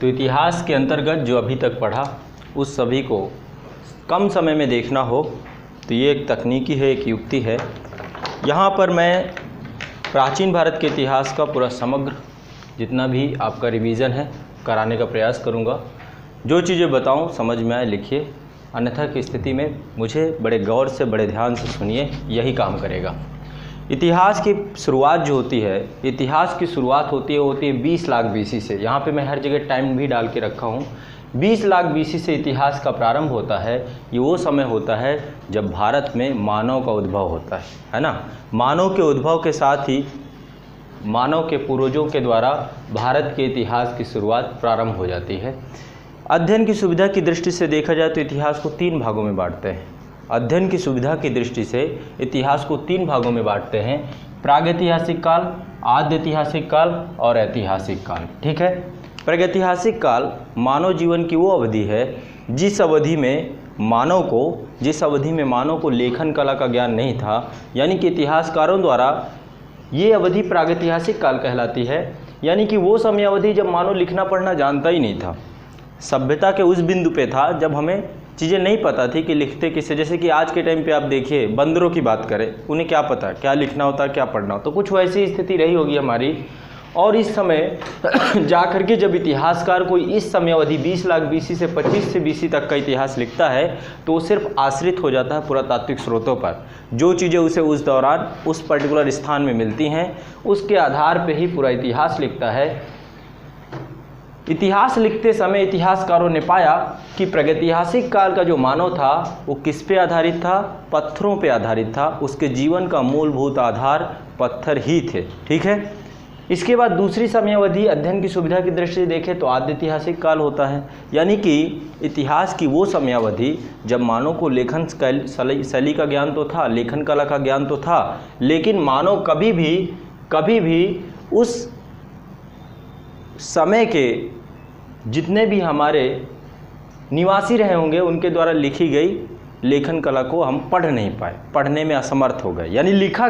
तो इतिहास के अंतर्गत जो अभी तक पढ़ा उस सभी को कम समय में देखना हो तो ये एक तकनीकी है, एक युक्ति है। यहाँ पर मैं प्राचीन भारत के इतिहास का पूरा समग्र जितना भी आपका रिवीजन है कराने का प्रयास करूँगा। जो चीज़ें बताऊँ समझ में आए लिखिए, अन्यथा की स्थिति में मुझे बड़े गौर से बड़े ध्यान से सुनिए, यही काम करेगा। इतिहास की शुरुआत जो होती है, इतिहास की शुरुआत होती है 20 लाख बीसी से। यहाँ पे मैं हर जगह टाइम भी डाल के रखा हूँ। 20 लाख बीसी से इतिहास का प्रारंभ होता है। ये वो समय होता है जब भारत में मानव का उद्भव होता है ना। मानव के उद्भव के साथ ही मानव के पूर्वजों के द्वारा भारत के इतिहास की शुरुआत प्रारंभ हो जाती है। अध्ययन की सुविधा की दृष्टि से देखा जाए तो इतिहास को 3 भागों में बांटते हैं। अध्ययन की सुविधा की दृष्टि से इतिहास को 3 भागों में बांटते हैं, प्रागैतिहासिक काल, आद्य ऐतिहासिक काल और ऐतिहासिक काल। ठीक है। प्रागैतिहासिक काल मानव जीवन की वो अवधि है जिस अवधि में मानव को लेखन कला का ज्ञान नहीं था, यानी कि इतिहासकारों द्वारा ये अवधि प्रागैतिहासिक काल कहलाती है। यानी कि वो समय अवधि जब मानव लिखना पढ़ना जानता ही नहीं था, सभ्यता के उस बिंदु पे था जब हमें चीज़ें नहीं पता थी कि लिखते किससे। जैसे कि आज के टाइम पे आप देखिए, बंदरों की बात करें, उन्हें क्या पता क्या लिखना होता क्या पढ़ना होता। तो कुछ वैसी स्थिति रही होगी हमारी। और इस समय जा कर के जब इतिहासकार कोई इस समय अवधि 20 लाख बीसी से 25 से बीसी तक का इतिहास लिखता है तो वो सिर्फ आश्रित हो जाता है पुरातात्विक स्रोतों पर। जो चीज़ें उसे उस दौरान उस पर्टिकुलर स्थान में मिलती हैं उसके आधार पर ही पूरा इतिहास लिखता है। इतिहास लिखते समय इतिहासकारों ने पाया कि प्रागैतिहासिक काल का जो मानव था वो किस पे आधारित था? पत्थरों पे आधारित था। उसके जीवन का मूलभूत आधार पत्थर ही थे। ठीक है। इसके बाद दूसरी समय अवधि अध्ययन की सुविधा की दृष्टि से देखें तो आद्य ऐतिहासिक काल होता है। यानी कि इतिहास की वो समय अवधि जब मानव को लेखन शैली का ज्ञान तो था, लेखन कला का ज्ञान तो था, लेकिन मानव कभी भी उस समय के जितने भी हमारे निवासी रहे होंगे उनके द्वारा लिखी गई लेखन कला को हम पढ़ नहीं पाए, पढ़ने में असमर्थ हो गए। यानी लिखा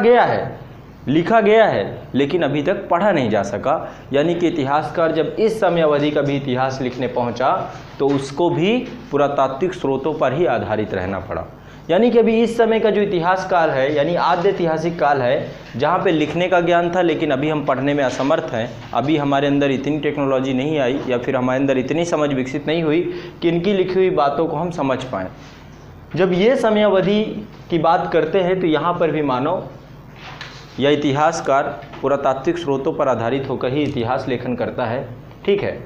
गया है लेकिन अभी तक पढ़ा नहीं जा सका। यानी कि इतिहासकार जब इस समय अवधि का भी इतिहास लिखने पहुंचा तो उसको भी पुरातात्विक स्रोतों पर ही आधारित रहना पड़ा। यानी कि अभी इस समय का जो इतिहास काल है यानी आद्य ऐतिहासिक काल है, जहाँ पे लिखने का ज्ञान था लेकिन अभी हम पढ़ने में असमर्थ हैं। अभी हमारे अंदर इतनी टेक्नोलॉजी नहीं आई या फिर हमारे अंदर इतनी समझ विकसित नहीं हुई कि इनकी लिखी हुई बातों को हम समझ पाएँ। जब ये समय अवधि की बात करते हैं तो यहाँ पर भी मानव या इतिहासकार पुरातात्विक स्रोतों पर आधारित होकर ही इतिहास लेखन करता है। ठीक है।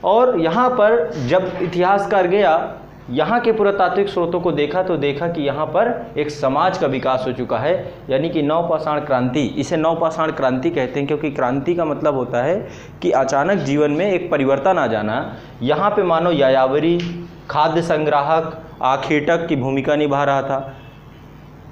और यहाँ पर जब इतिहासकार गया, यहाँ के पुरातात्विक स्रोतों को देखा तो देखा कि यहाँ पर एक समाज का विकास हो चुका है। यानी कि नवपाषाण क्रांति, इसे नवपाषाण क्रांति कहते हैं क्योंकि क्रांति का मतलब होता है कि अचानक जीवन में एक परिवर्तन आ जाना। यहाँ पे मानव यायावरी, खाद्य संग्राहक, आखेटक की भूमिका निभा रहा था,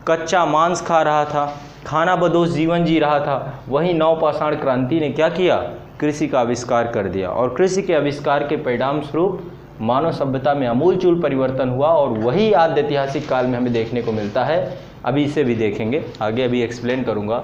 कच्चा मांस खा रहा था, खाना बदोश जीवन जी रहा था। वहीं नवपाषाण क्रांति ने क्या किया? कृषि का आविष्कार कर दिया और कृषि के आविष्कार के परिणाम स्वरूप मानव सभ्यता में आमूलचूल परिवर्तन हुआ और वही आद्य ऐतिहासिक काल में हमें देखने को मिलता है। अभी इसे भी देखेंगे, आगे अभी एक्सप्लेन करूंगा।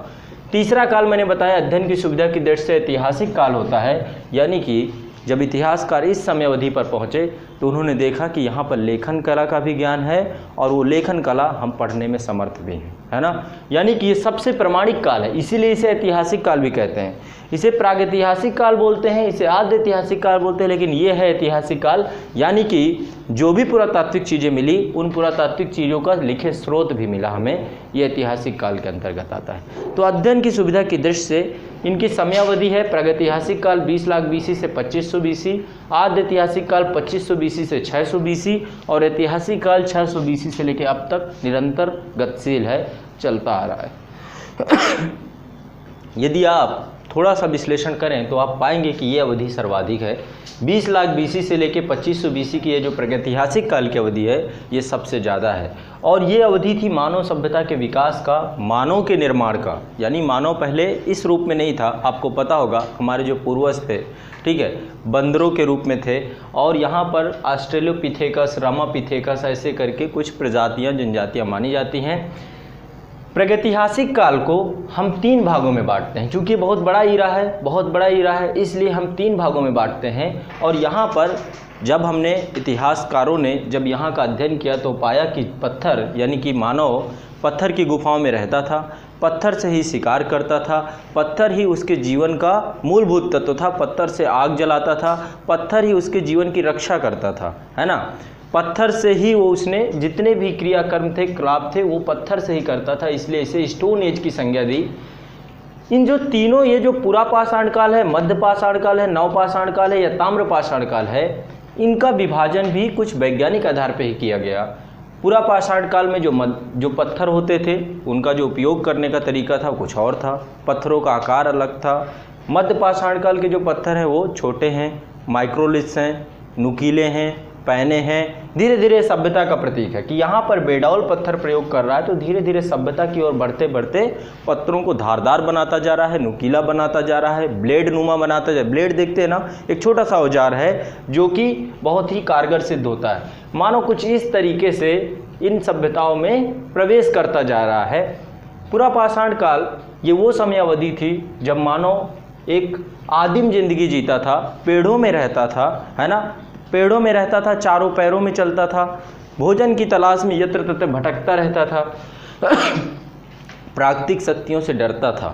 तीसरा काल मैंने बताया अध्ययन की सुविधा की दृष्टि से ऐतिहासिक काल होता है। यानी कि जब इतिहासकार इस समय अवधि पर पहुँचे तो उन्होंने देखा कि यहाँ पर लेखन कला का भी ज्ञान है और वो लेखन कला हम पढ़ने में समर्थ भी हैं, है ना। यानी कि ये सबसे प्रामाणिक काल है, इसीलिए इसे ऐतिहासिक काल भी कहते हैं। इसे प्रागैतिहासिक काल बोलते हैं, इसे आद्य ऐतिहासिक काल बोलते हैं, लेकिन ये है ऐतिहासिक काल। यानी कि जो भी पुरातात्विक चीज़ें मिली उन पुरातात्विक चीज़ों का लिखित स्रोत भी मिला हमें, ये ऐतिहासिक काल के अंतर्गत आता है। तो अध्ययन की सुविधा की दृष्टि से इनकी समयावधि है प्रागैतिहासिक काल 20 लाख बीसी से 2500 बीसी, आद्य ऐतिहासिक काल 2500 बीसी से 600 बीसी और ऐतिहासिक काल 600 बीसी से लेकर अब तक निरंतर गतिशील है, चलता आ रहा है। यदि आप थोड़ा सा विश्लेषण करें तो आप पाएंगे कि ये अवधि सर्वाधिक है। 20 लाख बीसी से लेकर 2500 बीसी की ये जो प्रागैतिहासिक काल की अवधि है ये सबसे ज़्यादा है। और ये अवधि थी मानव सभ्यता के विकास का, मानव के निर्माण का। यानी मानव पहले इस रूप में नहीं था। आपको पता होगा हमारे जो पूर्वज थे, ठीक है, बंदरों के रूप में थे और यहाँ पर ऑस्ट्रेलोपिथेकस, रामापिथेकस ऐसे करके कुछ प्रजातियाँ जनजातियाँ मानी जाती हैं। प्रागैतिहासिक काल को हम 3 भागों में बांटते हैं। चूँकि बहुत बड़ा ईरा है, इसलिए हम 3 भागों में बांटते हैं। और यहाँ पर जब हमने इतिहासकारों ने जब यहाँ का अध्ययन किया तो पाया कि पत्थर यानी कि मानव पत्थर की गुफाओं में रहता था, पत्थर से ही शिकार करता था, पत्थर ही उसके जीवन का मूलभूत तत्व था, पत्थर से आग जलाता था, पत्थर ही उसके जीवन की रक्षा करता था, है ना। पत्थर से ही वो उसने जितने भी क्रियाकर्म थे, क्राप थे, वो पत्थर से ही करता था, इसलिए इसे स्टोन एज की संज्ञा दी। इन जो तीनों, ये जो पुरा पाषाण काल है, मध्य पाषाण काल है, नव पाषाण काल है या ताम्र पाषाण काल है, इनका विभाजन भी कुछ वैज्ञानिक आधार पर ही किया गया। पुरा पाषाण काल में जो पत्थर होते थे उनका जो उपयोग करने का तरीका था कुछ और था, पत्थरों का आकार अलग था। मध्य पाषाण काल के जो पत्थर हैं वो छोटे हैं, माइक्रोलिथ्स हैं, नुकीले हैं, पैने हैं। धीरे धीरे सभ्यता का प्रतीक है कि यहाँ पर बेडौल पत्थर प्रयोग कर रहा है, तो धीरे धीरे सभ्यता की ओर बढ़ते बढ़ते पत्थरों को धारदार बनाता जा रहा है, नुकीला बनाता जा रहा है, ब्लेड नुमा बनाता जा। ब्लेड देखते हैं ना, एक छोटा सा औजार है जो कि बहुत ही कारगर सिद्ध होता है। मानो कुछ इस तरीके से इन सभ्यताओं में प्रवेश करता जा रहा है। पुरा पाषाण काल ये वो समयावधि थी जब मानव एक आदिम जिंदगी जीता था, पेड़ों में रहता था, है ना, पेड़ों में रहता था, चारों पैरों में चलता था, भोजन की तलाश में यत्र तत्र भटकता रहता था, प्राकृतिक शक्तियों से डरता था,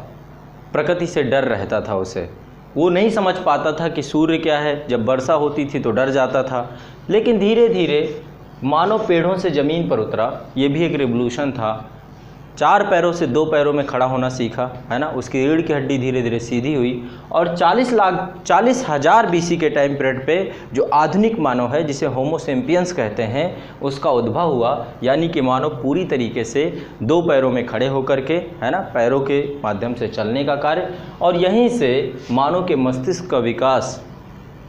प्रकृति से डर रहता था उसे। वो नहीं समझ पाता था कि सूर्य क्या है, जब वर्षा होती थी तो डर जाता था। लेकिन धीरे धीरे मानव पेड़ों से ज़मीन पर उतरा, ये भी एक रिवोल्यूशन था। 4 पैरों से 2 पैरों में खड़ा होना सीखा, है ना, उसकी रीढ़ की हड्डी धीरे धीरे सीधी हुई और 40,000 BC के टाइम पीरियड पे जो आधुनिक मानव है, जिसे होमो सेपियंस कहते हैं, उसका उद्भव हुआ। यानी कि मानव पूरी तरीके से 2 पैरों में खड़े होकर के, है ना, पैरों के माध्यम से चलने का कार्य, और यहीं से मानव के मस्तिष्क का विकास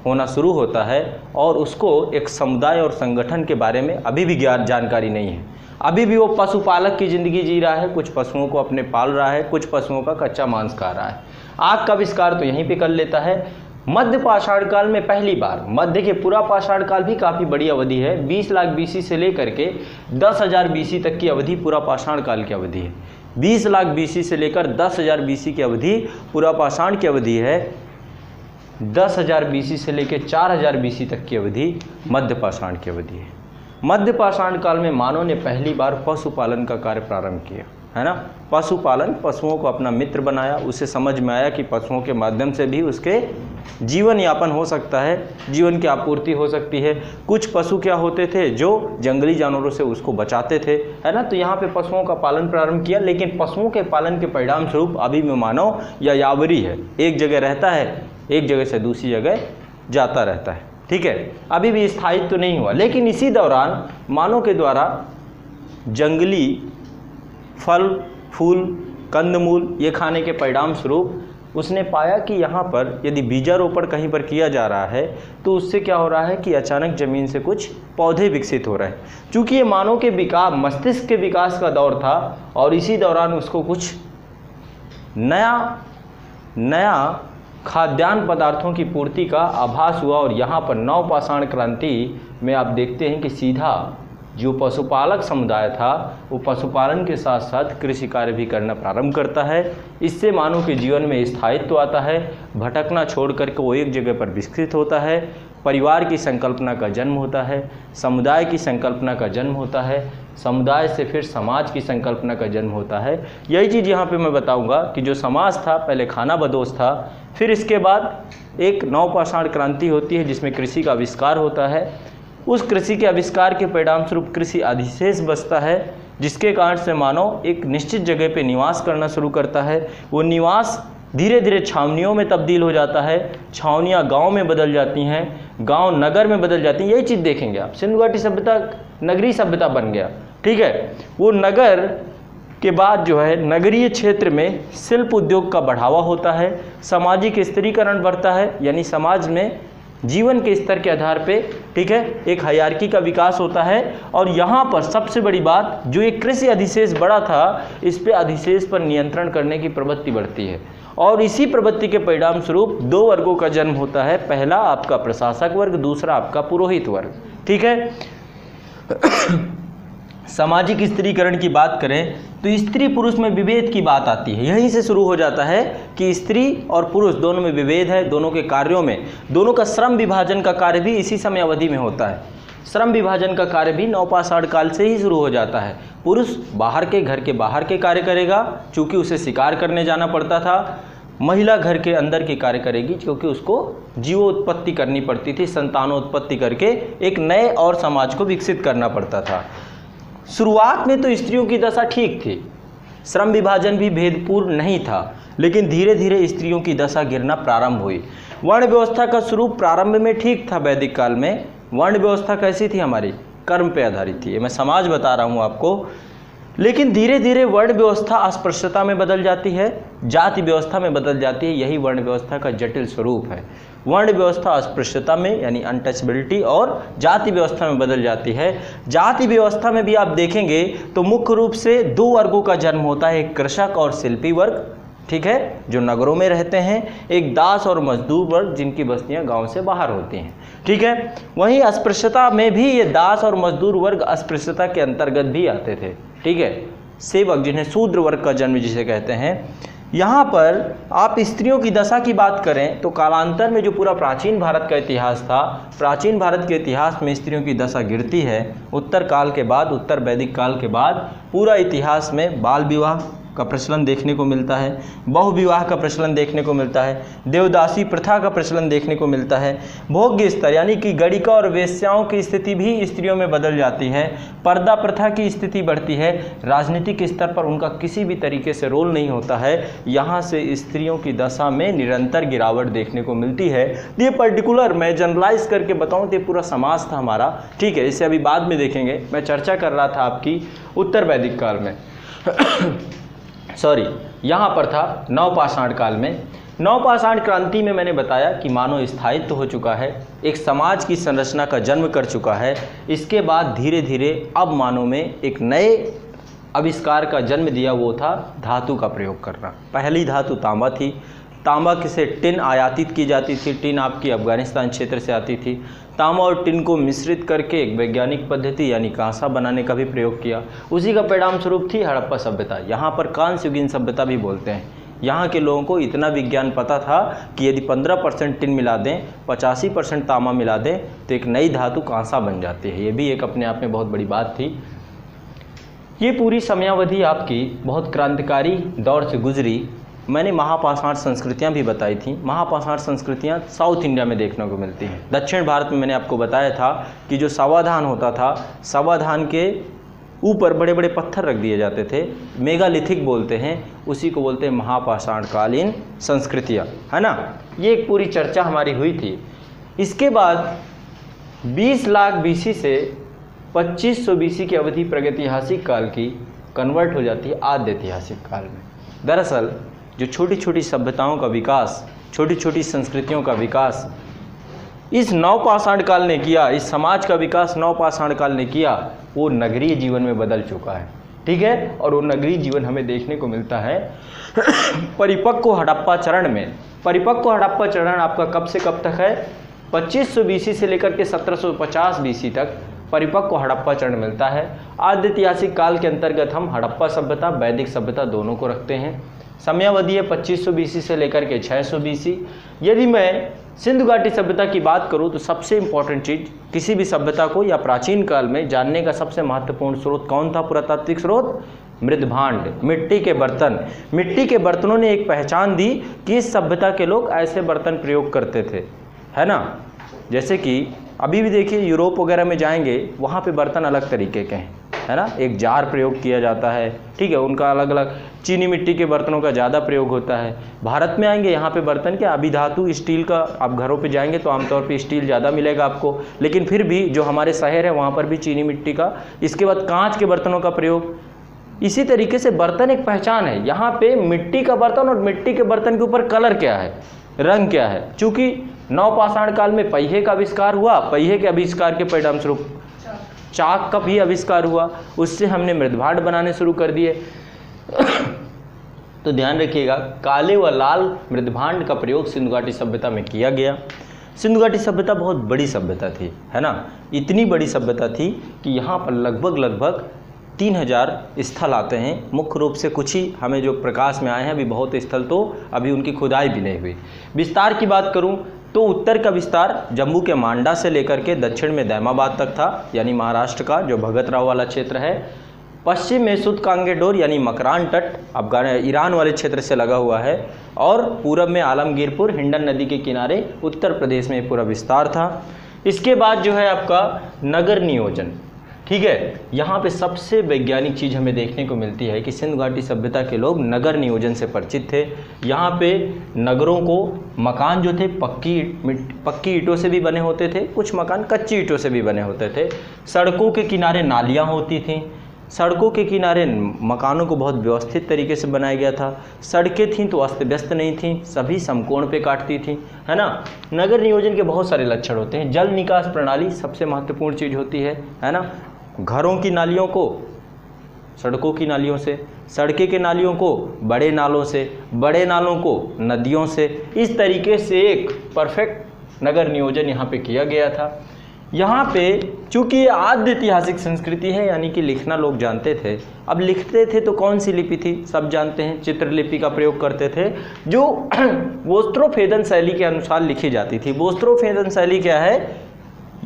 होना शुरू होता है। और उसको एक समुदाय और संगठन के बारे में अभी भी जानकारी नहीं है। अभी भी वो पशुपालक की ज़िंदगी जी रहा है, कुछ पशुओं को अपने पाल रहा है, कुछ पशुओं का कच्चा मांस खा रहा है। आग का आविष्कार तो यहीं पे कर लेता है। मध्य पाषाण काल में पहली बार, देखिए पुरा पाषाण काल भी काफ़ी बड़ी अवधि है, 20 लाख BC से लेकर के 10,000 BC तक की अवधि पुरा पाषाण काल की अवधि है। 20 लाख BC से लेकर 10,000 BC की अवधि पुरा पाषाण की अवधि है। 10,000 BC से लेकर 4,000 BC तक की अवधि मध्य पाषाण की अवधि है। मध्य पाषाण काल में मानव ने पहली बार पशुपालन का कार्य प्रारंभ किया, है ना। पशुपालन, पशुओं को अपना मित्र बनाया। उसे समझ में आया कि पशुओं के माध्यम से भी उसके जीवन यापन हो सकता है, जीवन की आपूर्ति हो सकती है। कुछ पशु क्या होते थे जो जंगली जानवरों से उसको बचाते थे, है ना। तो यहाँ पे पशुओं का पालन प्रारंभ किया। लेकिन पशुओं के पालन के परिणाम स्वरूप अभी में मानव या यावरी है, एक जगह रहता है, एक जगह से दूसरी जगह जाता रहता है, ठीक है, अभी भी स्थायित्व तो नहीं हुआ। लेकिन इसी दौरान मानव के द्वारा जंगली फल, फूल, कंदमूल ये खाने के परिणाम स्वरूप उसने पाया कि यहाँ पर यदि बीजारोपण कहीं पर किया जा रहा है तो उससे क्या हो रहा है कि अचानक ज़मीन से कुछ पौधे विकसित हो रहे हैं। चूँकि ये मानव के विकास, मस्तिष्क के विकास का दौर था और इसी दौरान उसको कुछ नया खाद्यान्न पदार्थों की पूर्ति का आभास हुआ। और यहाँ पर नव पाषाण क्रांति में आप देखते हैं कि सीधा जो पशुपालक समुदाय था वो पशुपालन के साथ साथ कृषि कार्य भी करना प्रारंभ करता है। इससे मानव के जीवन में स्थायित्व आता है, भटकना छोड़ करके वो एक जगह पर विकसित होता है, परिवार की संकल्पना का जन्म होता है, समुदाय की संकल्पना का जन्म होता है, समुदाय से फिर समाज की संकल्पना का जन्म होता है। यही चीज़ यहाँ पे मैं बताऊँगा कि जो समाज था पहले खाना बदोश था, फिर इसके बाद एक नवपाषाण क्रांति होती है जिसमें कृषि का आविष्कार होता है। उस कृषि के आविष्कार के परिणाम स्वरूप कृषि अधिशेष बचता है, जिसके कारण से मानव एक निश्चित जगह पे निवास करना शुरू करता है। वो निवास धीरे धीरे छावनियों में तब्दील हो जाता है, छावनियाँ गांव में बदल जाती हैं, गांव नगर में बदल जाती हैं। यही चीज़ देखेंगे आप, सिंधु घाटी सभ्यता नगरीय सभ्यता बन गया, ठीक है। वो नगर के बाद जो है नगरीय क्षेत्र में शिल्प उद्योग का बढ़ावा होता है, सामाजिक स्त्रीकरण बढ़ता है, यानी समाज में जीवन के स्तर के आधार पे, ठीक है, एक हायरार्की का विकास होता है। और यहाँ पर सबसे बड़ी बात, जो एक कृषि अधिशेष बड़ा था, इस पे अधिशेष पर नियंत्रण करने की प्रवृत्ति बढ़ती है। और इसी प्रवृत्ति के परिणाम स्वरूप 2 वर्गों का जन्म होता है। पहला आपका प्रशासक वर्ग, दूसरा आपका पुरोहित वर्ग, ठीक है। सामाजिक स्त्रीकरण की बात करें तो स्त्री पुरुष में विभेद की बात आती है। यहीं से शुरू हो जाता है कि स्त्री और पुरुष दोनों में विभेद है, दोनों के कार्यों में, दोनों का श्रम विभाजन का कार्य भी इसी समय अवधि में होता है। श्रम विभाजन का कार्य भी नवपाषाण काल से ही शुरू हो जाता है। पुरुष बाहर के, घर के बाहर के कार्य करेगा क्योंकि उसे शिकार करने जाना पड़ता था। महिला घर के अंदर के कार्य करेगी क्योंकि उसको जीवोत्पत्ति करनी पड़ती थी, संतानोत्पत्ति करके एक नए और समाज को विकसित करना पड़ता था। शुरुआत में तो स्त्रियों की दशा ठीक थी, श्रम विभाजन भी भेदपूर्ण नहीं था, लेकिन धीरे धीरे स्त्रियों की दशा गिरना प्रारंभ हुई। वर्ण व्यवस्था का स्वरूप प्रारंभ में ठीक था। वैदिक काल में वर्ण व्यवस्था कैसी थी? हमारी कर्म पे आधारित थी। मैं समाज बता रहा हूँ आपको, लेकिन धीरे धीरे वर्ण व्यवस्था अस्पृश्यता में बदल जाती है, जाति व्यवस्था में बदल जाती है। यही वर्ण व्यवस्था का जटिल स्वरूप है। वर्ण व्यवस्था अस्पृश्यता में यानी अनटचबिलिटी और जाति व्यवस्था में बदल जाती है। जाति व्यवस्था में भी आप देखेंगे तो मुख्य रूप से दो वर्गों का जन्म होता है, एक कृषक और शिल्पी वर्ग, ठीक है, जो नगरों में रहते हैं, एक दास और मजदूर वर्ग जिनकी बस्तियां गांव से बाहर होती हैं, ठीक है। वहीं अस्पृश्यता में भी ये दास और मजदूर वर्ग अस्पृश्यता के अंतर्गत भी आते थे, ठीक है। सेवक जिन्हें शूद्र वर्ग का जन्म जिसे कहते हैं। यहाँ पर आप स्त्रियों की दशा की बात करें तो कालांतर में जो पूरा प्राचीन भारत का इतिहास था, प्राचीन भारत के इतिहास में स्त्रियों की दशा गिरती है। उत्तर काल के बाद, उत्तर वैदिक काल के बाद पूरा इतिहास में बाल विवाह का प्रचलन देखने को मिलता है, बहुविवाह का प्रचलन देखने को मिलता है, देवदासी प्रथा का प्रचलन देखने को मिलता है। भोग्य स्तर यानी कि गणिका और वेश्याओं की स्थिति भी स्त्रियों में बदल जाती है। पर्दा प्रथा की स्थिति बढ़ती है। राजनीतिक स्तर पर उनका किसी भी तरीके से रोल नहीं होता है। यहाँ से स्त्रियों की दशा में निरंतर गिरावट देखने को मिलती है। ये पर्टिकुलर मैं जनरलाइज करके बताऊँ तो ये पूरा समाज था हमारा, ठीक है। इसे अभी बाद में देखेंगे। मैं चर्चा कर रहा था आपकी उत्तर वैदिक काल में सॉरी, यहाँ पर था नवपाषाण काल में। नवपाषाण क्रांति में मैंने बताया कि मानव स्थायित्व हो चुका है, एक समाज की संरचना का जन्म कर चुका है। इसके बाद धीरे धीरे अब मानव में एक नए आविष्कार का जन्म दिया, वो था धातु का प्रयोग करना। पहली धातु तांबा थी। तांबा से टिन आयातित की जाती थी। टिन आपकी अफगानिस्तान क्षेत्र से आती थी। तांबा और टिन को मिश्रित करके एक वैज्ञानिक पद्धति यानी कांसा बनाने का भी प्रयोग किया। उसी का परिणाम स्वरूप थी हड़प्पा सभ्यता। यहाँ पर कांस्य युगीन सभ्यता भी बोलते हैं। यहाँ के लोगों को इतना विज्ञान पता था कि यदि 15% टिन मिला दें, 85% तांबा मिला दें तो एक नई धातु कांसा बन जाती है। ये भी एक अपने आप में बहुत बड़ी बात थी। ये पूरी समयावधि आपकी बहुत क्रांतिकारी दौर से गुजरी। मैंने महापाषाण संस्कृतियाँ भी बताई थी। महापाषाण संस्कृतियाँ साउथ इंडिया में देखने को मिलती हैं। दक्षिण भारत में मैंने आपको बताया था कि जो सावाधान होता था, सावाधान के ऊपर बड़े बड़े पत्थर रख दिए जाते थे, मेगालिथिक बोलते हैं, उसी को बोलते हैं महापाषाणकालीन संस्कृतियाँ, है ना। ये एक पूरी चर्चा हमारी हुई थी। इसके बाद 20 लाख BC से 2500 BC की अवधि प्रागैतिहासिक काल की कन्वर्ट हो जाती है आद्य ऐतिहासिक काल में। दरअसल जो छोटी छोटी सभ्यताओं का विकास, छोटी छोटी संस्कृतियों का विकास इस नवपाषाण काल ने किया, इस समाज का विकास नवपाषाण काल ने किया, वो नगरीय जीवन में बदल चुका है, ठीक है। और वो नगरीय जीवन हमें देखने को मिलता है परिपक्व हड़प्पा चरण में। परिपक्व हड़प्पा चरण आपका कब से कब तक है? 2500 BC से लेकर के 1750 BC तक परिपक्व हड़प्पा चरण मिलता है। आद्य ऐतिहासिक काल के अंतर्गत हम हड़प्पा सभ्यता, वैदिक सभ्यता दोनों को रखते हैं। समयावधि है 2500 BC से लेकर के 600 BC। यदि मैं सिंधु घाटी सभ्यता की बात करूं तो सबसे इम्पॉर्टेंट चीज़ किसी भी सभ्यता को या प्राचीन काल में जानने का सबसे महत्वपूर्ण स्रोत कौन था? पुरातात्विक स्रोत मृदभांड, मिट्टी के बर्तन। मिट्टी के बर्तनों ने एक पहचान दी कि इस सभ्यता के लोग ऐसे बर्तन प्रयोग करते थे, है ना। जैसे कि अभी भी देखिए यूरोप वगैरह में जाएंगे, वहाँ पे बर्तन अलग तरीके के हैं, है ना। एक जार प्रयोग किया जाता है, ठीक है, उनका अलग अलग। चीनी मिट्टी के बर्तनों का ज़्यादा प्रयोग होता है। भारत में आएंगे, यहाँ पे बर्तन क्या अभिधातु स्टील का, आप घरों पे जाएंगे तो आमतौर पे स्टील ज़्यादा मिलेगा आपको, लेकिन फिर भी जो हमारे शहर है वहाँ पर भी चीनी मिट्टी का। इसके बाद कांच के बर्तनों का प्रयोग। इसी तरीके से बर्तन एक पहचान है। यहाँ पे मिट्टी का बर्तन और मिट्टी के बर्तन के ऊपर कलर क्या है, रंग क्या है। चूँकि नवपाषाण काल में पहिए का आविष्कार हुआ, पहिए के आविष्कार के परिणाम स्वरूप चाक का भी आविष्कार हुआ, उससे हमने मृदभांड बनाने शुरू कर दिए। तो ध्यान रखिएगा, काले व लाल मृदभांड का प्रयोग सिंधु घाटी सभ्यता में किया गया। सिंधु घाटी सभ्यता बहुत बड़ी सभ्यता थी, है ना। इतनी बड़ी सभ्यता थी कि यहाँ पर लगभग 3000 स्थल आते हैं। मुख्य रूप से कुछ ही हमें जो प्रकाश में आए हैं, अभी बहुत स्थल तो अभी उनकी खुदाई भी नहीं हुई। विस्तार की बात करूं तो उत्तर का विस्तार जम्मू के मांडा से लेकर के दक्षिण में दैमाबाद तक था, यानी महाराष्ट्र का जो भगतराव वाला क्षेत्र है। पश्चिम में सुद कांगेडोर यानी मकरान तट ईरान वाले क्षेत्र से लगा हुआ है, और पूरब में आलमगीरपुर हिंडन नदी के किनारे उत्तर प्रदेश में पूरा विस्तार था। इसके बाद जो है आपका नगर नियोजन, ठीक है। यहाँ पे सबसे वैज्ञानिक चीज़ हमें देखने को मिलती है कि सिंधु घाटी सभ्यता के लोग नगर नियोजन से परिचित थे। यहाँ पे नगरों को मकान जो थे पक्की ईंटों से भी बने होते थे, कुछ मकान कच्ची ईंटों से भी बने होते थे। सड़कों के किनारे नालियाँ होती थीं, सड़कों के किनारे मकानों को बहुत व्यवस्थित तरीके से बनाया गया था। सड़कें थीं तो अस्त व्यस्त नहीं थीं, सभी समकोण पे काटती थीं, है ना। नगर नियोजन के बहुत सारे लक्षण होते हैं। जल निकास प्रणाली सबसे महत्वपूर्ण चीज़ होती है ना। घरों की नालियों को सड़कों की नालियों से, सड़कें के नालियों को बड़े नालों से, बड़े नालों को नदियों से, इस तरीके से एक परफेक्ट नगर नियोजन यहाँ पे किया गया था। यहाँ पे चूँकि ये आद्य ऐतिहासिक संस्कृति है, यानी कि लिखना लोग जानते थे। अब लिखते थे तो कौन सी लिपि थी, सब जानते हैं, चित्रलिपि का प्रयोग करते थे, जो बोस्त्रोफेदन शैली के अनुसार लिखी जाती थी। बोस्त्रोफेदन शैली क्या है,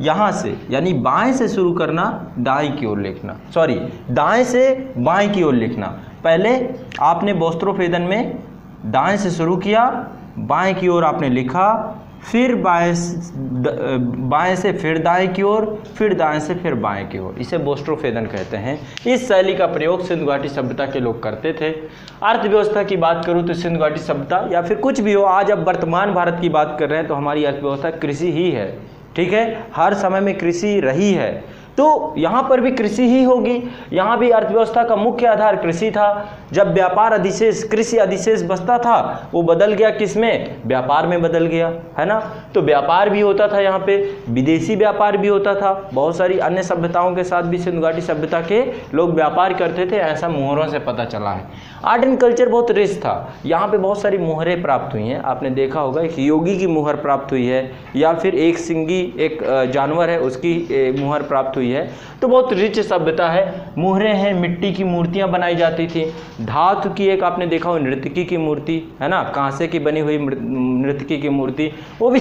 यहाँ से यानी बाएं से शुरू करना, दाएं की ओर लिखना, सॉरी दाएं से बाएं की ओर लिखना। पहले आपने बोस्त्रोफेदन में दाएं से शुरू किया, बाएं की ओर आपने लिखा, फिर बाएं से फिर दाएं की ओर, फिर दाएं से फिर बाएं की ओर, इसे बोस्त्रोफेदन कहते हैं। इस शैली का प्रयोग सिंधु घाटी सभ्यता के लोग करते थे। अर्थव्यवस्था की बात करूं तो सिंधु घाटी सभ्यता या फिर कुछ भी हो, आज अब वर्तमान भारत की बात कर रहे हैं तो हमारी अर्थव्यवस्था कृषि ही है, ठीक है। हर समय में कृषि रही है, तो यहाँ पर भी कृषि ही होगी। यहाँ भी अर्थव्यवस्था का मुख्य आधार कृषि था। जब व्यापार अधिशेष, कृषि अधिशेष बचता था, वो बदल गया किस में, व्यापार में बदल गया, है ना। तो व्यापार भी होता था यहाँ पे, विदेशी व्यापार भी होता था। बहुत सारी अन्य सभ्यताओं के साथ भी सिंधु घाटी सभ्यता के लोग व्यापार करते थे, ऐसा मोहरों से पता चला है। आर्ट एंड कल्चर बहुत रिच था। यहाँ पे बहुत सारी मोहरें प्राप्त हुई हैं, आपने देखा होगा एक योगी की मोहर प्राप्त हुई है, या फिर एक सिंगी एक जानवर है उसकी मोहर प्राप्त हुई है। तो बहुत रिच सभ्यता है। मोहरें हैं, मिट्टी की मूर्तियाँ बनाई जाती थी। धातु की एक आपने देखा हो नृत्यकी की मूर्ति, है ना, कांसे की बनी हुई नृत्यकी की मूर्ति, वो भी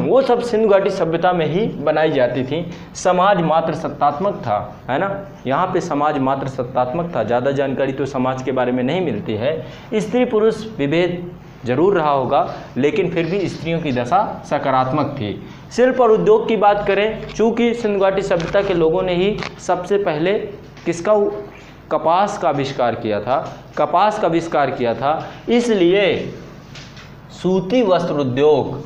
वो सब सिंधु घाटी सभ्यता में ही बनाई जाती थी। समाज मात्र सत्तात्मक था, है ना, यहाँ पे समाज मात्र सत्तात्मक था। ज़्यादा जानकारी तो समाज के बारे में नहीं मिलती है। स्त्री पुरुष विभेद जरूर रहा होगा, लेकिन फिर भी स्त्रियों की दशा सकारात्मक थी। शिल्प और उद्योग की बात करें, चूँकि सिंधु घाटी सभ्यता के लोगों ने ही सबसे पहले किसका, कपास का आविष्कार किया था, कपास का आविष्कार किया था, इसलिए सूती वस्त्र उद्योग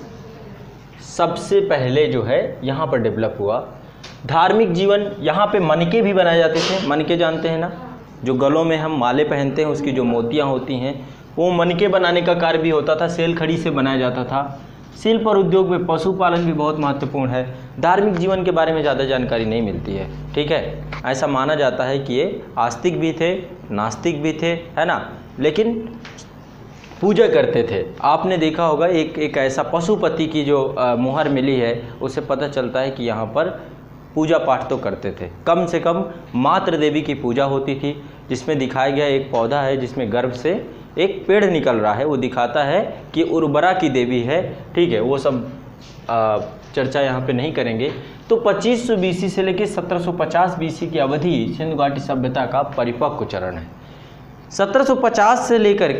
सबसे पहले जो है यहाँ पर डेवलप हुआ। धार्मिक जीवन, यहाँ पे मनके भी बनाए जाते थे। मनके जानते हैं ना, जो गलों में हम माले पहनते हैं, उसकी जो मोतियाँ होती हैं, वो मनके बनाने का कार्य भी होता था, सेल खड़ी से बनाया जाता था। शिल्प और उद्योग में पशुपालन भी बहुत महत्वपूर्ण है। धार्मिक जीवन के बारे में ज़्यादा जानकारी नहीं मिलती है, ठीक है। ऐसा माना जाता है कि ये आस्तिक भी थे, नास्तिक भी थे, है ना, लेकिन पूजा करते थे। आपने देखा होगा एक ऐसा पशुपति की जो मुहर मिली है, उससे पता चलता है कि यहाँ पर पूजा पाठ तो करते थे। कम से कम मातृ देवी की पूजा होती थी, जिसमें दिखाया गया एक पौधा है जिसमें गर्भ से एक पेड़ निकल रहा है, वो दिखाता है कि उर्वरा की देवी है, ठीक है। वो सब चर्चा यहाँ पे नहीं करेंगे। तो 2500 BC से लेकर 1750 BC की अवधि सिंधु घाटी सभ्यता का परिपक्व चरण है। 1750 से लेकर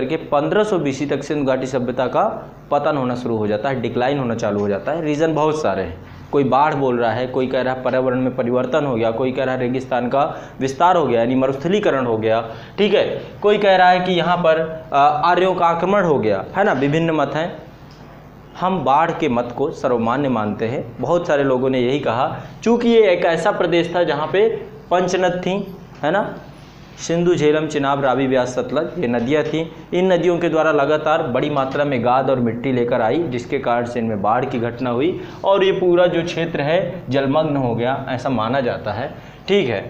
के 1500 BC तक सिंधु घाटी सभ्यता का पतन होना शुरू हो जाता है, डिक्लाइन होना चालू हो जाता है। रीज़न बहुत सारे हैं। कोई बाढ़ बोल रहा है, कोई कह रहा है पर्यावरण में परिवर्तन हो गया, कोई कह रहा है रेगिस्तान का विस्तार हो गया यानी मरुस्थलीकरण हो गया, ठीक है। कोई कह रहा है कि यहाँ पर आर्यों का आक्रमण हो गया, है ना, विभिन्न मत हैं। हम बाढ़ के मत को सर्वमान्य मानते हैं। बहुत सारे लोगों ने यही कहा, चूँकि ये एक ऐसा प्रदेश था जहाँ पे पंचनद थी, है ना, सिंधु, झेलम, चिनाब, रावी, ब्यास, सतलज, ये नदियाँ थीं। इन नदियों के द्वारा लगातार बड़ी मात्रा में गाद और मिट्टी लेकर आई, जिसके कारण से इनमें बाढ़ की घटना हुई और ये पूरा जो क्षेत्र है जलमग्न हो गया, ऐसा माना जाता है, ठीक है।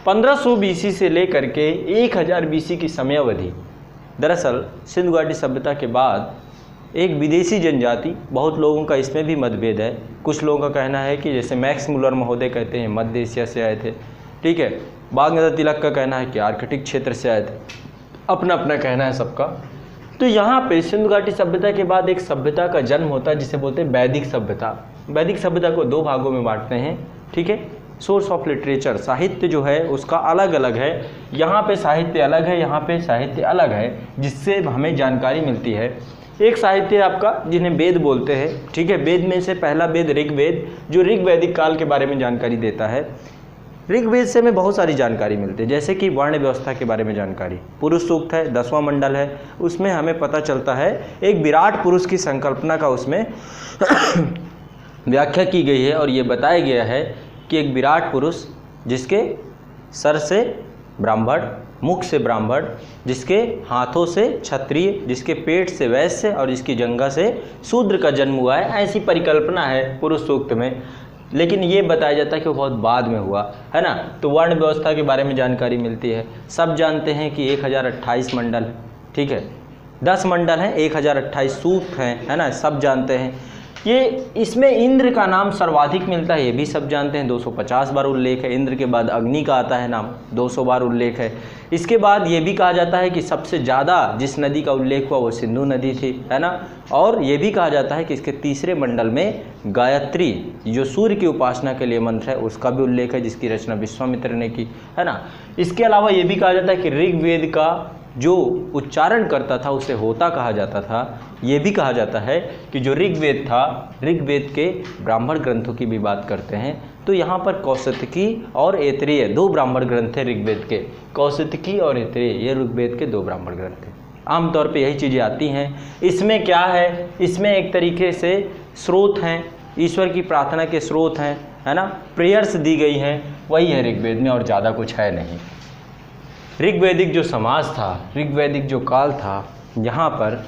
1500 BC से लेकर के 1000 BC की समयावधि, दरअसल सिंधु घाटी सभ्यता के बाद एक विदेशी जनजाति, बहुत लोगों का इसमें भी मतभेद है। कुछ लोगों का कहना है कि जैसे मैक्स मुलर महोदय कहते हैं मध्य एशिया से आए थे, ठीक है। बालगंगाधर तिलक का कहना है कि आर्कटिक क्षेत्र से आए थे। अपना अपना कहना है सबका। तो यहाँ पे सिंधु घाटी सभ्यता के बाद एक सभ्यता का जन्म होता है जिसे बोलते हैं वैदिक सभ्यता। वैदिक सभ्यता को दो भागों में बांटते हैं, ठीक है। सोर्स ऑफ लिटरेचर, साहित्य जो है उसका अलग अलग है। यहाँ पे साहित्य अलग है, यहाँ पे साहित्य अलग है, जिससे हमें जानकारी मिलती है। एक साहित्य आपका जिन्हें वेद बोलते हैं, ठीक है। वेद में से पहला वेद ऋग्वेद, जो ऋग्वैदिक काल के बारे में जानकारी देता है। ऋग्वेद से हमें बहुत सारी जानकारी मिलती है, जैसे कि वर्ण व्यवस्था के बारे में जानकारी। पुरुष सूक्त है, 10वां मंडल है, उसमें हमें पता चलता है एक विराट पुरुष की संकल्पना का उसमें व्याख्या की गई है और ये बताया गया है कि एक विराट पुरुष जिसके सर से ब्राह्मण, मुख से ब्राह्मण, जिसके हाथों से क्षत्रिय, जिसके पेट से वैश्य और जिसकी जंघा से शूद्र का जन्म हुआ है, ऐसी परिकल्पना है पुरुष सूक्त में। लेकिन ये बताया जाता है कि वो बहुत बाद में हुआ है ना। तो वर्ण व्यवस्था के बारे में जानकारी मिलती है। सब जानते हैं कि 1028 मंडल है, ठीक है। 10 मंडल हैं, 1028 सूक्त हैं, है ना, सब जानते हैं। ये इसमें इंद्र का नाम सर्वाधिक मिलता है, ये भी सब जानते हैं। 250 बार उल्लेख है। इंद्र के बाद अग्नि का आता है नाम, 200 बार उल्लेख है। इसके बाद ये भी कहा जाता है कि सबसे ज़्यादा जिस नदी का उल्लेख हुआ वो सिंधु नदी थी, है ना। और ये भी कहा जाता है कि इसके तीसरे मंडल में गायत्री, जो सूर्य की उपासना के लिए मंत्र है, उसका भी उल्लेख है, जिसकी रचना विश्वामित्र ने की, है ना। इसके अलावा ये भी कहा जाता है कि ऋग्वेद का जो उच्चारण करता था उसे होता कहा जाता था। ये भी कहा जाता है कि जो ऋग्वेद था, ऋग्वेद के ब्राह्मण ग्रंथों की भी बात करते हैं तो यहाँ पर कौशिकी और ऐतरेय 2 ब्राह्मण ग्रंथ थे ऋग्वेद के। कौशिकी और ऐतरेय ये ऋग्वेद के 2 ब्राह्मण ग्रंथ थे। आमतौर पे यही चीज़ें आती हैं। इसमें क्या है, इसमें एक तरीके से स्रोत हैं, ईश्वर की प्रार्थना के स्रोत हैं, है ना, प्रेयर्स दी गई हैं, वही है ऋग्वेद में और ज़्यादा कुछ है नहीं। ऋग्वैदिक जो समाज था, ऋग्वैदिक जो काल था, यहाँ पर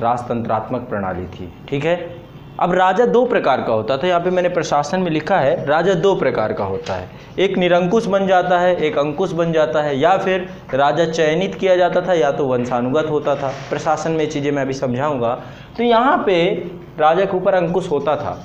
राजतंत्रात्मक प्रणाली थी, ठीक है। अब राजा 2 प्रकार का होता था। यहाँ पे मैंने प्रशासन में लिखा है राजा 2 प्रकार का होता है। एक निरंकुश बन जाता है, एक अंकुश बन जाता है, या फिर राजा चयनित किया जाता था या तो वंशानुगत होता था। प्रशासन में चीज़ें मैं अभी समझाऊंगा। तो यहाँ पे राजा के ऊपर अंकुश होता था।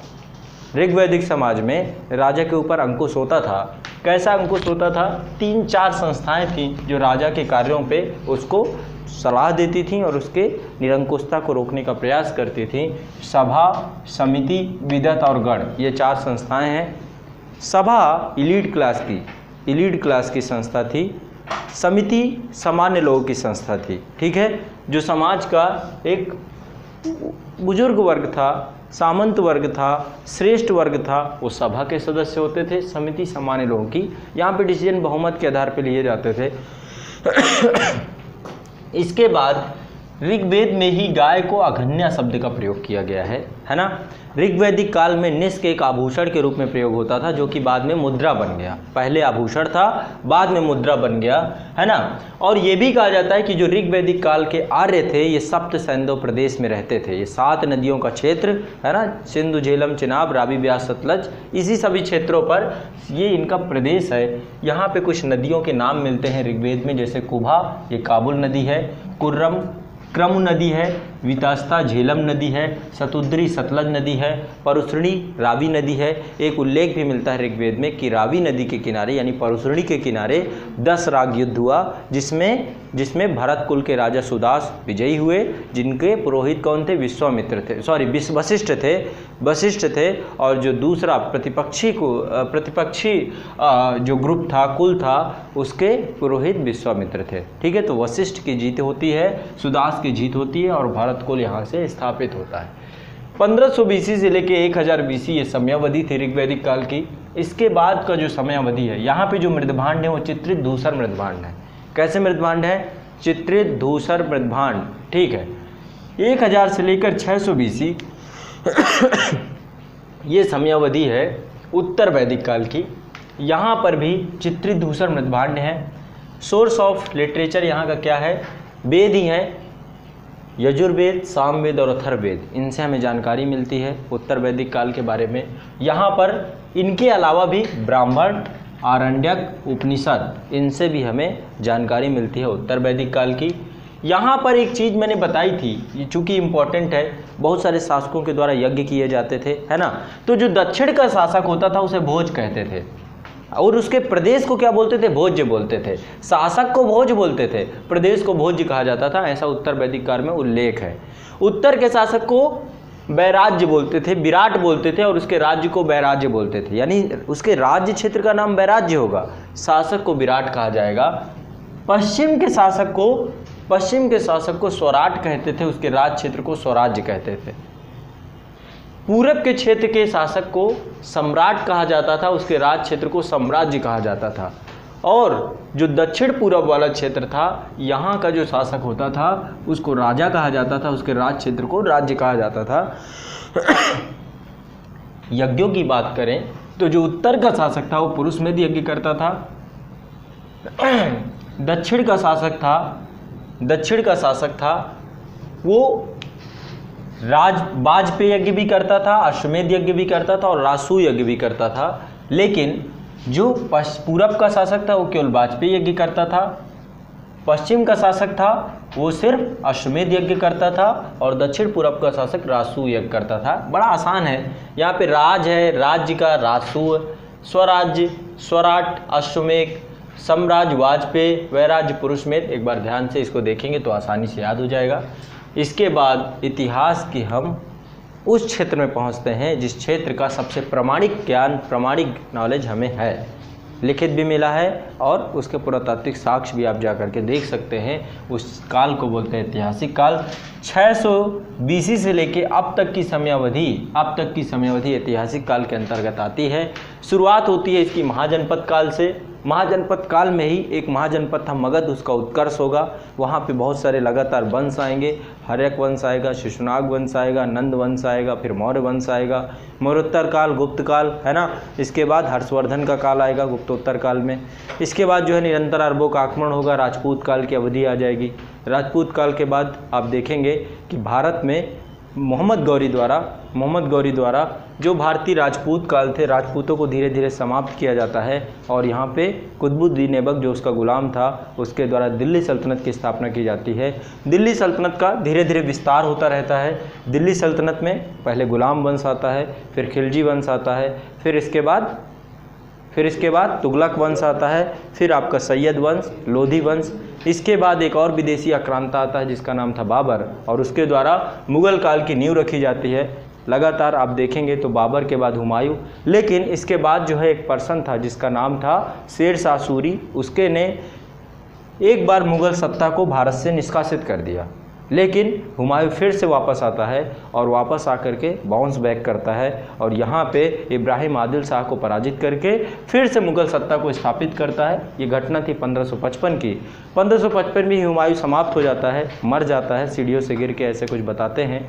ऋग्वैदिक समाज में राजा के ऊपर अंकुश होता था। कैसा अंकुश होता था? 3-4 संस्थाएं थीं जो राजा के कार्यों पे उसको सलाह देती थीं और उसके निरंकुशता को रोकने का प्रयास करती थीं। सभा, समिति, विदत और गण, ये 4 संस्थाएं हैं। सभा इलीट क्लास की संस्था थी। समिति सामान्य लोगों की संस्था थी, ठीक है। जो समाज का एक बुजुर्ग वर्ग था, सामंत वर्ग था, श्रेष्ठ वर्ग था, वो सभा के सदस्य होते थे। समिति सामान्य लोगों की, यहाँ पे डिसीजन बहुमत के आधार पर लिए जाते थे। इसके बाद ऋग्वेद में ही गाय को अघन्या शब्द का प्रयोग किया गया है ना। ऋग्वैदिक काल में निष्क एक आभूषण के रूप में प्रयोग होता था, जो कि बाद में मुद्रा बन गया। पहले आभूषण था, बाद में मुद्रा बन गया, है ना। और ये भी कहा जाता है कि जो ऋग्वैदिक काल के आर्य थे ये सप्त सैंधव प्रदेश में रहते थे। ये 7 नदियों का क्षेत्र है ना, सिंधु, झेलम, चिनाब, रावी, ब्यास, सतलज, इसी सभी क्षेत्रों पर ये इनका प्रदेश है। यहाँ पे कुछ नदियों के नाम मिलते हैं ऋग्वेद में, जैसे कुभा, ये काबुल नदी है, कुर्रम क्रम नदी है, वितास्ता झेलम नदी है, शतुद्री सतलज नदी है, परुसरणी रावी नदी है। एक उल्लेख भी मिलता है ऋग्वेद में कि रावी नदी के किनारे यानी परुसरणी के किनारे 10 राग युद्ध हुआ, जिसमें भरत कुल के राजा सुदास विजयी हुए, जिनके पुरोहित कौन थे? विश्वामित्र थे, सॉरी वशिष्ठ थे। और जो दूसरा प्रतिपक्षी जो ग्रुप था, कुल था, उसके पुरोहित विश्वामित्र थे, ठीक है। तो वशिष्ठ की जीत होती है, सुदास की जीत होती है और भारत कुल यहाँ से स्थापित होता है। 1500 BC से लेके 1000 BC ये समयावधि थी ऋग्वैदिक काल की। इसके बाद का जो समयावधि है, यहाँ पे जो मृदभांड है वो चित्रित धूसर मृदभांड है। कैसे मृदभांड है? चित्रित धूसर मृदभांड, ठीक है। 1000 से लेकर 600 BC ये समयावधि है उत्तर वैदिक काल की। यहाँ पर भी चित्रित धूसर मृदभांड है। सोर्स ऑफ लिटरेचर यहाँ का क्या है? वेद ही हैं, यजुर्वेद, सामवेद और अथर्ववेद, इनसे हमें जानकारी मिलती है उत्तर वैदिक काल के बारे में। यहाँ पर इनके अलावा भी ब्राह्मण, आरण्यक, उपनिषद, इनसे भी हमें जानकारी मिलती है उत्तर वैदिक काल की। यहाँ पर एक चीज़ मैंने बताई थी, ये चूँकि इम्पोर्टेंट है, बहुत सारे शासकों के द्वारा यज्ञ किए जाते थे, है ना। तो जो दक्षिण का शासक होता था उसे भोज कहते थे, और उसके प्रदेश को क्या बोलते थे? भोज्य बोलते थे। शासक को भोज बोलते थे, प्रदेश को भोज्य कहा जाता था, ऐसा उत्तर वैदिक काल में उल्लेख है। उत्तर के शासक को वैराज्य बोलते थे, विराट बोलते थे, और उसके राज्य को वैराज्य बोलते थे, यानी उसके राज्य क्षेत्र का नाम वैराज्य होगा, शासक को विराट कहा जाएगा। पश्चिम के शासक को स्वराट कहते थे, उसके राज्य क्षेत्र को स्वराज्य कहते थे। पूरब के क्षेत्र के शासक को सम्राट कहा जाता था, उसके राज्य क्षेत्र को साम्राज्य कहा जाता था। और जो दक्षिण पूरब वाला क्षेत्र था, यहाँ का जो शासक होता था उसको राजा कहा जाता था, उसके राज्य क्षेत्र को राज्य कहा जाता था। यज्ञों की बात करें तो जो उत्तर का शासक था वो पुरुष में यज्ञ करता था। दक्षिण का शासक था वो वाजपेय यज्ञ भी करता था, अश्वमेध यज्ञ भी करता था, और रासु यज्ञ भी करता था। लेकिन जो पूरब का शासक था वो केवल वाजपेय यज्ञ करता था। पश्चिम का शासक था वो सिर्फ अश्वमेध यज्ञ करता था, और दक्षिण पूरब का शासक रासु यज्ञ करता था। बड़ा आसान है, यहाँ पे राज है, राज्य का रासु, स्वराज्य स्वराट, अश्वमेध, साम्राज्य वाजपेय, वैराज्य पुरुषमेध। एक बार ध्यान से इसको देखेंगे तो आसानी से याद हो जाएगा। इसके बाद इतिहास की हम उस क्षेत्र में पहुंचते हैं जिस क्षेत्र का सबसे प्रामाणिक ज्ञान, प्रामाणिक नॉलेज हमें है, लिखित भी मिला है, और उसके पुरातात्विक साक्ष्य भी आप जा करके देख सकते हैं। उस काल को बोलते हैं ऐतिहासिक काल। 600 BC से लेके अब तक की समयावधि ऐतिहासिक काल के अंतर्गत आती है। शुरुआत होती है इसकी महाजनपद काल से। महाजनपद काल में ही एक महाजनपद था मगध, उसका उत्कर्ष होगा। वहाँ पे बहुत सारे लगातार वंश आएंगे, हर्यक वंश आएगा, शिशुनाग वंश आएगा, नंद वंश आएगा, फिर मौर्य वंश आएगा, मौर्योत्तर काल, गुप्त काल, है ना। इसके बाद हर्षवर्धन का काल आएगा गुप्तोत्तर काल में। इसके बाद जो है निरंतर अरबों का आक्रमण होगा, राजपूत काल की अवधि आ जाएगी। राजपूत काल के बाद आप देखेंगे कि भारत में मोहम्मद गौरी द्वारा जो भारतीय राजपूत काल थे, राजपूतों को धीरे धीरे समाप्त किया जाता है, और यहाँ पे कुतुबुद्दीन ऐबक जो उसका गुलाम था उसके द्वारा दिल्ली सल्तनत की स्थापना की जाती है। दिल्ली सल्तनत का धीरे धीरे विस्तार होता रहता है। दिल्ली सल्तनत में पहले गुलाम वंश आता है, फिर खिलजी वंश आता है, फिर इसके बाद तुगलक वंश आता है, फिर आपका सैयद वंश, लोधी वंश। इसके बाद एक और विदेशी आक्रांता आता है जिसका नाम था बाबर, और उसके द्वारा मुग़ल काल की नींव रखी जाती है। लगातार आप देखेंगे तो बाबर के बाद हुमायूं, लेकिन इसके बाद जो है एक पर्सन था जिसका नाम था शेर शाह सूरी। उसके ने एक बार मुग़ल सत्ता को भारत से निष्कासित कर दिया, लेकिन हुमायूं फिर से वापस आता है, और वापस आकर के बाउंस बैक करता है, और यहाँ पे इब्राहिम आदिल शाह को पराजित करके फिर से मुग़ल सत्ता को स्थापित करता है। ये घटना थी 1555 की। 1555 में हुमायूं समाप्त हो जाता है, मर जाता है सीढ़ियों से गिर के, ऐसे कुछ बताते हैं।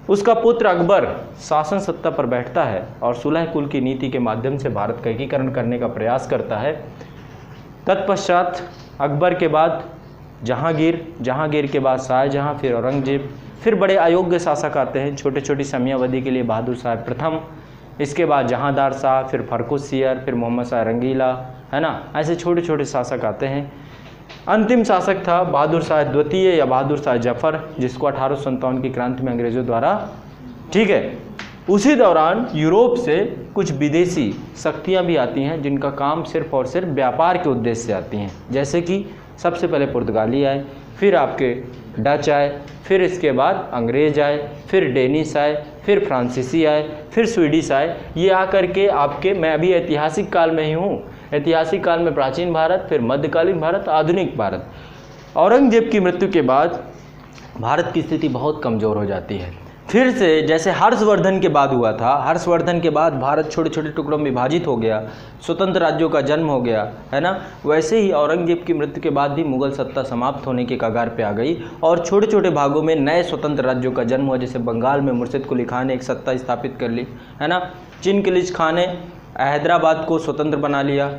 उसका पुत्र अकबर शासन सत्ता पर बैठता है, और सुलह कुल की नीति के माध्यम से भारत का एकीकरण करने का प्रयास करता है। तत्पश्चात अकबर के बाद जहांगीर के बाद शाहजहां, फिर औरंगजेब, फिर बड़े अयोग्य शासक आते हैं छोटे छोटी समयावधि के लिए, बहादुर शाह प्रथम, इसके बाद जहांदार शाह, फिर फर्रुखसियर, फिर मोहम्मद शाह रंगीला, है ना। ऐसे छोटे छोटे शासक आते हैं। अंतिम शासक था बहादुर शाह द्वितीय या बहादुर शाह जफर, जिसको 1857 की क्रांति में अंग्रेज़ों द्वारा, ठीक है। उसी दौरान यूरोप से कुछ विदेशी शक्तियाँ भी आती हैं जिनका काम सिर्फ और सिर्फ व्यापार के उद्देश्य से आती हैं, जैसे कि सबसे पहले पुर्तगाली आए, फिर आपके डच आए, फिर इसके बाद अंग्रेज आए, फिर डेनिश आए, फिर फ्रांसीसी आए, फिर स्वीडिश आए। ये आकर के आपके, मैं अभी ऐतिहासिक काल में ही हूँ, ऐतिहासिक काल में प्राचीन भारत, फिर मध्यकालीन भारत, आधुनिक भारत। औरंगजेब की मृत्यु के बाद भारत की स्थिति बहुत कमज़ोर हो जाती है। फिर से जैसे हर्षवर्धन के बाद हुआ था, हर्षवर्धन के बाद भारत छोटे छोटे टुकड़ों में विभाजित हो गया, स्वतंत्र राज्यों का जन्म हो गया, है ना। वैसे ही औरंगजेब की मृत्यु के बाद भी मुग़ल सत्ता समाप्त होने के कगार पे आ गई, और छोटे छोटे भागों में नए स्वतंत्र राज्यों का जन्म हुआ। जैसे बंगाल में मुर्शिद कुली खान ने एक सत्ता स्थापित कर ली, है ना। चिनकिलिज खान ने हैदराबाद को स्वतंत्र बना लिया।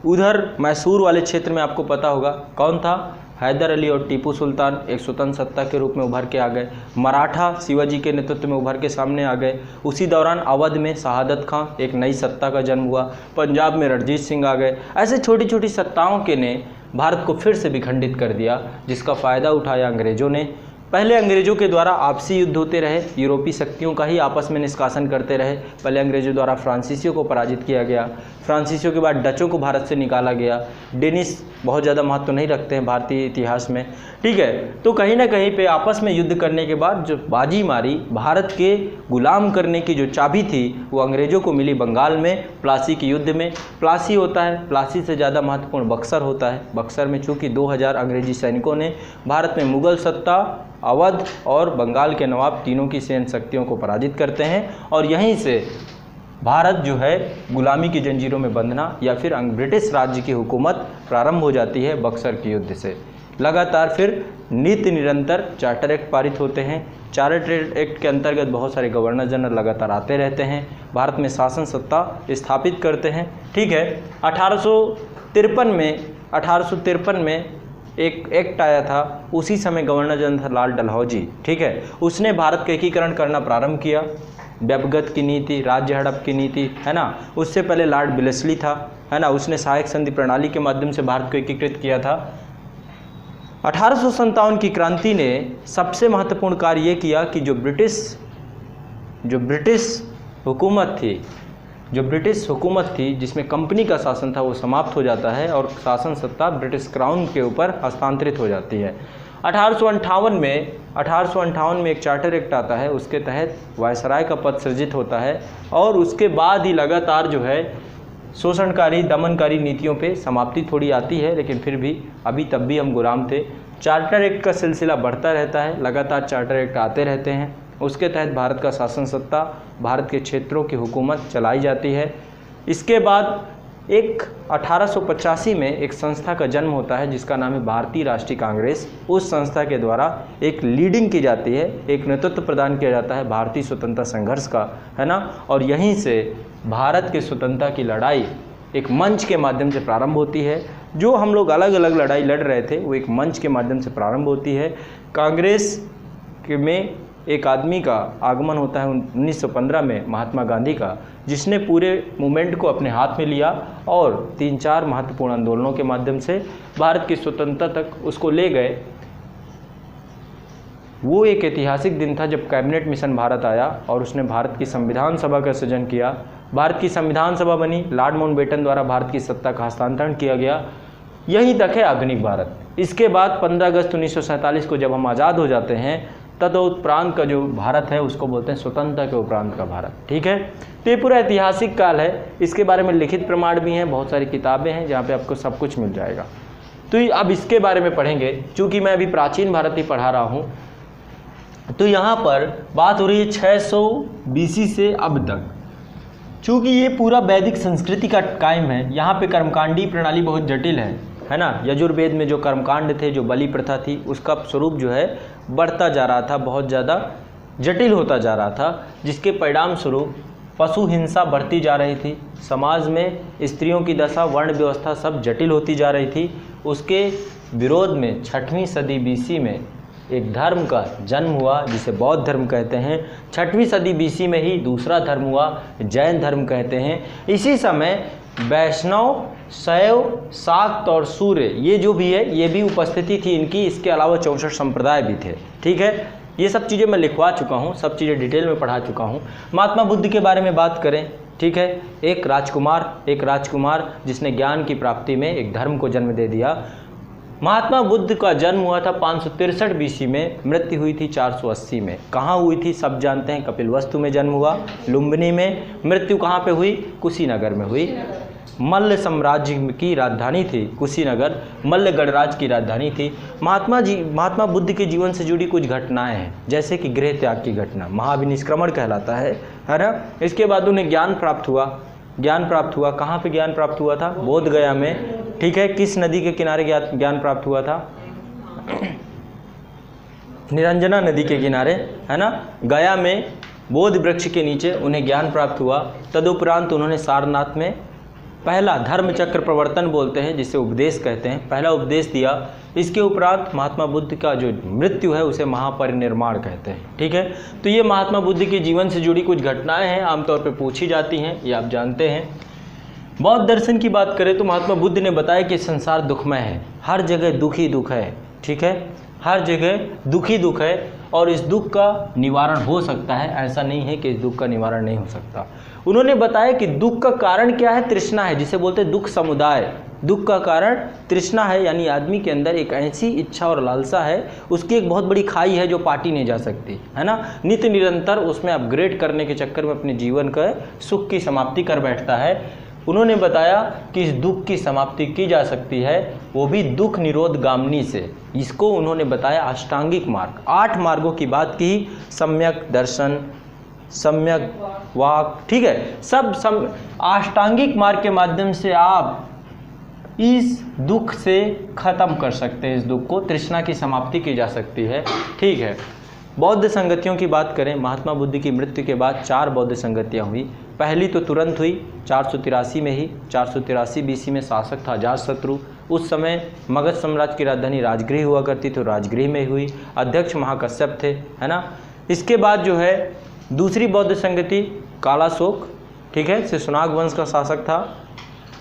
उधर मैसूर वाले क्षेत्र में आपको पता होगा कौन था, हैदर अली और टीपू सुल्तान एक स्वतंत्र सत्ता के रूप में उभर के आ गए। मराठा शिवाजी के नेतृत्व में उभर के सामने आ गए। उसी दौरान अवध में शहादत खां, एक नई सत्ता का जन्म हुआ। पंजाब में रणजीत सिंह आ गए। ऐसे छोटी छोटी सत्ताओं के ने भारत को फिर से विखंडित कर दिया, जिसका फ़ायदा उठाया अंग्रेज़ों ने। पहले अंग्रेज़ों के द्वारा आपसी युद्ध होते रहे, यूरोपीय शक्तियों का ही आपस में निष्कासन करते रहे। पहले अंग्रेज़ों द्वारा फ्रांसीसियों को पराजित किया गया, फ्रांसीसियों के बाद डचों को भारत से निकाला गया। डेनिश बहुत ज़्यादा महत्व नहीं रखते हैं भारतीय इतिहास में, ठीक है। तो कहीं ना कहीं पे आपस में युद्ध करने के बाद जो बाजी मारी, भारत के गुलाम करने की जो चाबी थी वो अंग्रेज़ों को मिली बंगाल में, प्लासी के युद्ध में। प्लासी होता है, प्लासी से ज़्यादा महत्वपूर्ण बक्सर होता है। बक्सर में चूँकि 2000 अंग्रेजी सैनिकों ने भारत में मुग़ल सत्ता, अवध और बंगाल के नवाब तीनों की सैन्य शक्तियों को पराजित करते हैं, और यहीं से भारत जो है गुलामी की जंजीरों में बंधना या फिर ब्रिटिश राज्य की हुकूमत प्रारंभ हो जाती है बक्सर के युद्ध से। लगातार फिर नित्य निरंतर चार्टर एक्ट पारित होते हैं। चार्टर एक्ट के अंतर्गत बहुत सारे गवर्नर जनरल लगातार आते रहते हैं, भारत में शासन सत्ता स्थापित करते हैं, ठीक है। 1853 में एक एक्ट आया था, उसी समय गवर्नर जनरल था लाल डलहौजी, ठीक है। उसने भारत का एकीकरण करना प्रारंभ किया, व्यवगत की नीति, राज्य हड़प की नीति, है ना। उससे पहले लॉर्ड विलेस्ली था, है ना, उसने सहायक संधि प्रणाली के माध्यम से भारत को एकीकृत किया था। 1857 की क्रांति ने सबसे महत्वपूर्ण कार्य ये किया कि जो ब्रिटिश हुकूमत थी जिसमें कंपनी का शासन था वो समाप्त हो जाता है और शासन सत्ता ब्रिटिश क्राउन के ऊपर हस्तांतरित हो जाती है। 1858 में एक चार्टर एक्ट आता है, उसके तहत वायसराय का पद सृजित होता है, और उसके बाद ही लगातार जो है शोषणकारी, दमनकारी नीतियों पे समाप्ति थोड़ी आती है, लेकिन फिर भी अभी तब भी हम गुलाम थे। चार्टर एक्ट का सिलसिला बढ़ता रहता है, लगातार चार्टर एक्ट आते रहते हैं, उसके तहत भारत का शासन सत्ता, भारत के क्षेत्रों की हुकूमत चलाई जाती है। इसके बाद 1885 में एक संस्था का जन्म होता है जिसका नाम है भारतीय राष्ट्रीय कांग्रेस। उस संस्था के द्वारा एक लीडिंग की जाती है, एक नेतृत्व प्रदान किया जाता है भारतीय स्वतंत्रता संघर्ष का, है ना। और यहीं से भारत के स्वतंत्रता की लड़ाई एक मंच के माध्यम से प्रारंभ होती है। जो हम लोग अलग अलग लड़ाई लड़ रहे थे वो एक मंच के माध्यम से प्रारंभ होती है। कांग्रेस में एक आदमी का आगमन होता है 1915 में, महात्मा गांधी का, जिसने पूरे मूवमेंट को अपने हाथ में लिया और 3-4 महत्वपूर्ण आंदोलनों के माध्यम से भारत की स्वतंत्रता तक उसको ले गए। वो एक ऐतिहासिक दिन था जब कैबिनेट मिशन भारत आया और उसने भारत की संविधान सभा का सृजन किया। भारत की संविधान सभा बनी, लॉर्ड माउंटबेटन द्वारा भारत की सत्ता का हस्तांतरण किया गया। यहीं तक है आधुनिक भारत। इसके बाद 15 अगस्त 1947 को जब हम आज़ाद हो जाते हैं, तदुपरांत का जो भारत है उसको बोलते हैं स्वतंत्रता के उपरांत का भारत, ठीक है। तो ये पूरा ऐतिहासिक काल है, इसके बारे में लिखित प्रमाण भी हैं, बहुत सारी किताबें हैं जहाँ पे आपको सब कुछ मिल जाएगा। तो अब इसके बारे में पढ़ेंगे, चूँकि मैं अभी प्राचीन भारत ही पढ़ा रहा हूँ। तो यहाँ पर बात हो रही है 600 BC से अब तक। चूँकि ये पूरा वैदिक संस्कृति का कायम है, यहाँ पे कर्मकांडी प्रणाली बहुत जटिल है ना। यजुर्वेद में जो कर्मकांड थे, जो बलि प्रथा थी, उसका स्वरूप जो है बढ़ता जा रहा था, बहुत ज़्यादा जटिल होता जा रहा था, जिसके परिणाम स्वरूप पशु हिंसा बढ़ती जा रही थी, समाज में स्त्रियों की दशा, वर्ण व्यवस्था सब जटिल होती जा रही थी। उसके विरोध में 6वीं सदी BC में एक धर्म का जन्म हुआ जिसे बौद्ध धर्म कहते हैं। 6वीं सदी BC में ही दूसरा धर्म हुआ, जैन धर्म कहते हैं। इसी समय वैष्णव, शैव, शाक्त और सूर्य, ये जो भी है ये भी उपस्थिति थी इनकी। इसके अलावा 64 संप्रदाय भी थे, ठीक है। ये सब चीज़ें मैं लिखवा चुका हूँ, सब चीज़ें डिटेल में पढ़ा चुका हूँ। महात्मा बुद्ध के बारे में बात करें, ठीक है। एक राजकुमार जिसने ज्ञान की प्राप्ति में एक धर्म को जन्म दे दिया। महात्मा बुद्ध का जन्म हुआ था 563 BC में, मृत्यु हुई थी 480 में। कहाँ हुई थी सब जानते हैं, कपिलवस्तु में जन्म हुआ, लुम्बिनी में। मृत्यु कहाँ पे हुई? कुशीनगर में हुई। मल्ल साम्राज्य की राजधानी थी कुशीनगर, मल्ल गणराज्य की राजधानी थी। महात्मा बुद्ध के जीवन से जुड़ी कुछ घटनाएं हैं, जैसे कि गृह त्याग की घटना, महाविनिष्क्रमण कहलाता है ना। इसके बाद उन्हें ज्ञान प्राप्त हुआ। कहाँ पे ज्ञान प्राप्त हुआ था? बोध गया में, ठीक है। किस नदी के किनारे ज्ञान प्राप्त हुआ था? निरंजना नदी के किनारे, है ना। गया में बोध वृक्ष के नीचे उन्हें ज्ञान प्राप्त हुआ। तदुपरांत उन्होंने सारनाथ में पहला धर्म चक्र प्रवर्तन बोलते हैं, जिसे उपदेश कहते हैं, पहला उपदेश दिया। इसके उपरांत महात्मा बुद्ध का जो मृत्यु है उसे महापरिनिर्वाण कहते हैं, ठीक है। तो ये महात्मा बुद्ध के जीवन से जुड़ी कुछ घटनाएं हैं, आमतौर पर पूछी जाती हैं, ये आप जानते हैं। बौद्ध दर्शन की बात करें तो महात्मा बुद्ध ने बताया कि संसार दुखमय है, हर जगह दुख ही दुख है। ठीक है, हर जगह दुख ही दुख है और इस दुख का निवारण हो सकता है, ऐसा नहीं है कि इस दुख का निवारण नहीं हो सकता। उन्होंने बताया कि दुख का कारण क्या है, तृष्णा है, जिसे बोलते हैं दुख समुदाय। दुख का कारण तृष्णा है, यानी आदमी के अंदर एक ऐसी इच्छा और लालसा है, उसकी एक बहुत बड़ी खाई है जो पाटी नहीं जा सकती, है ना। नित्य निरंतर उसमें अपग्रेड करने के चक्कर में अपने जीवन का सुख की समाप्ति कर बैठता है। उन्होंने बताया कि इस दुख की समाप्ति की जा सकती है, वो भी दुख निरोध गामिनी से। इसको उन्होंने बताया अष्टांगिक मार्ग। 8 मार्गों की बात की, सम्यक दर्शन, सम्यक वाक, ठीक है, सब अष्टांगिक मार्ग के माध्यम से आप इस दुख से ख़त्म कर सकते हैं, इस दुख को, तृष्णा की समाप्ति की जा सकती है। ठीक है, बौद्ध संगतियों की बात करें, महात्मा बुद्ध की मृत्यु के बाद 4 बौद्ध संगतियाँ हुई। पहली तो तुरंत हुई 483 में ही। 483 BC में शासक था अजातशत्रु। उस समय मगध साम्राज्य की राजधानी राजगृह हुआ करती, तो राजगृह में हुई। अध्यक्ष महाकश्यप थे, है ना। इसके बाद जो है दूसरी बौद्ध संगति कालाशोक, ठीक है, शिशुनाग वंश का शासक था।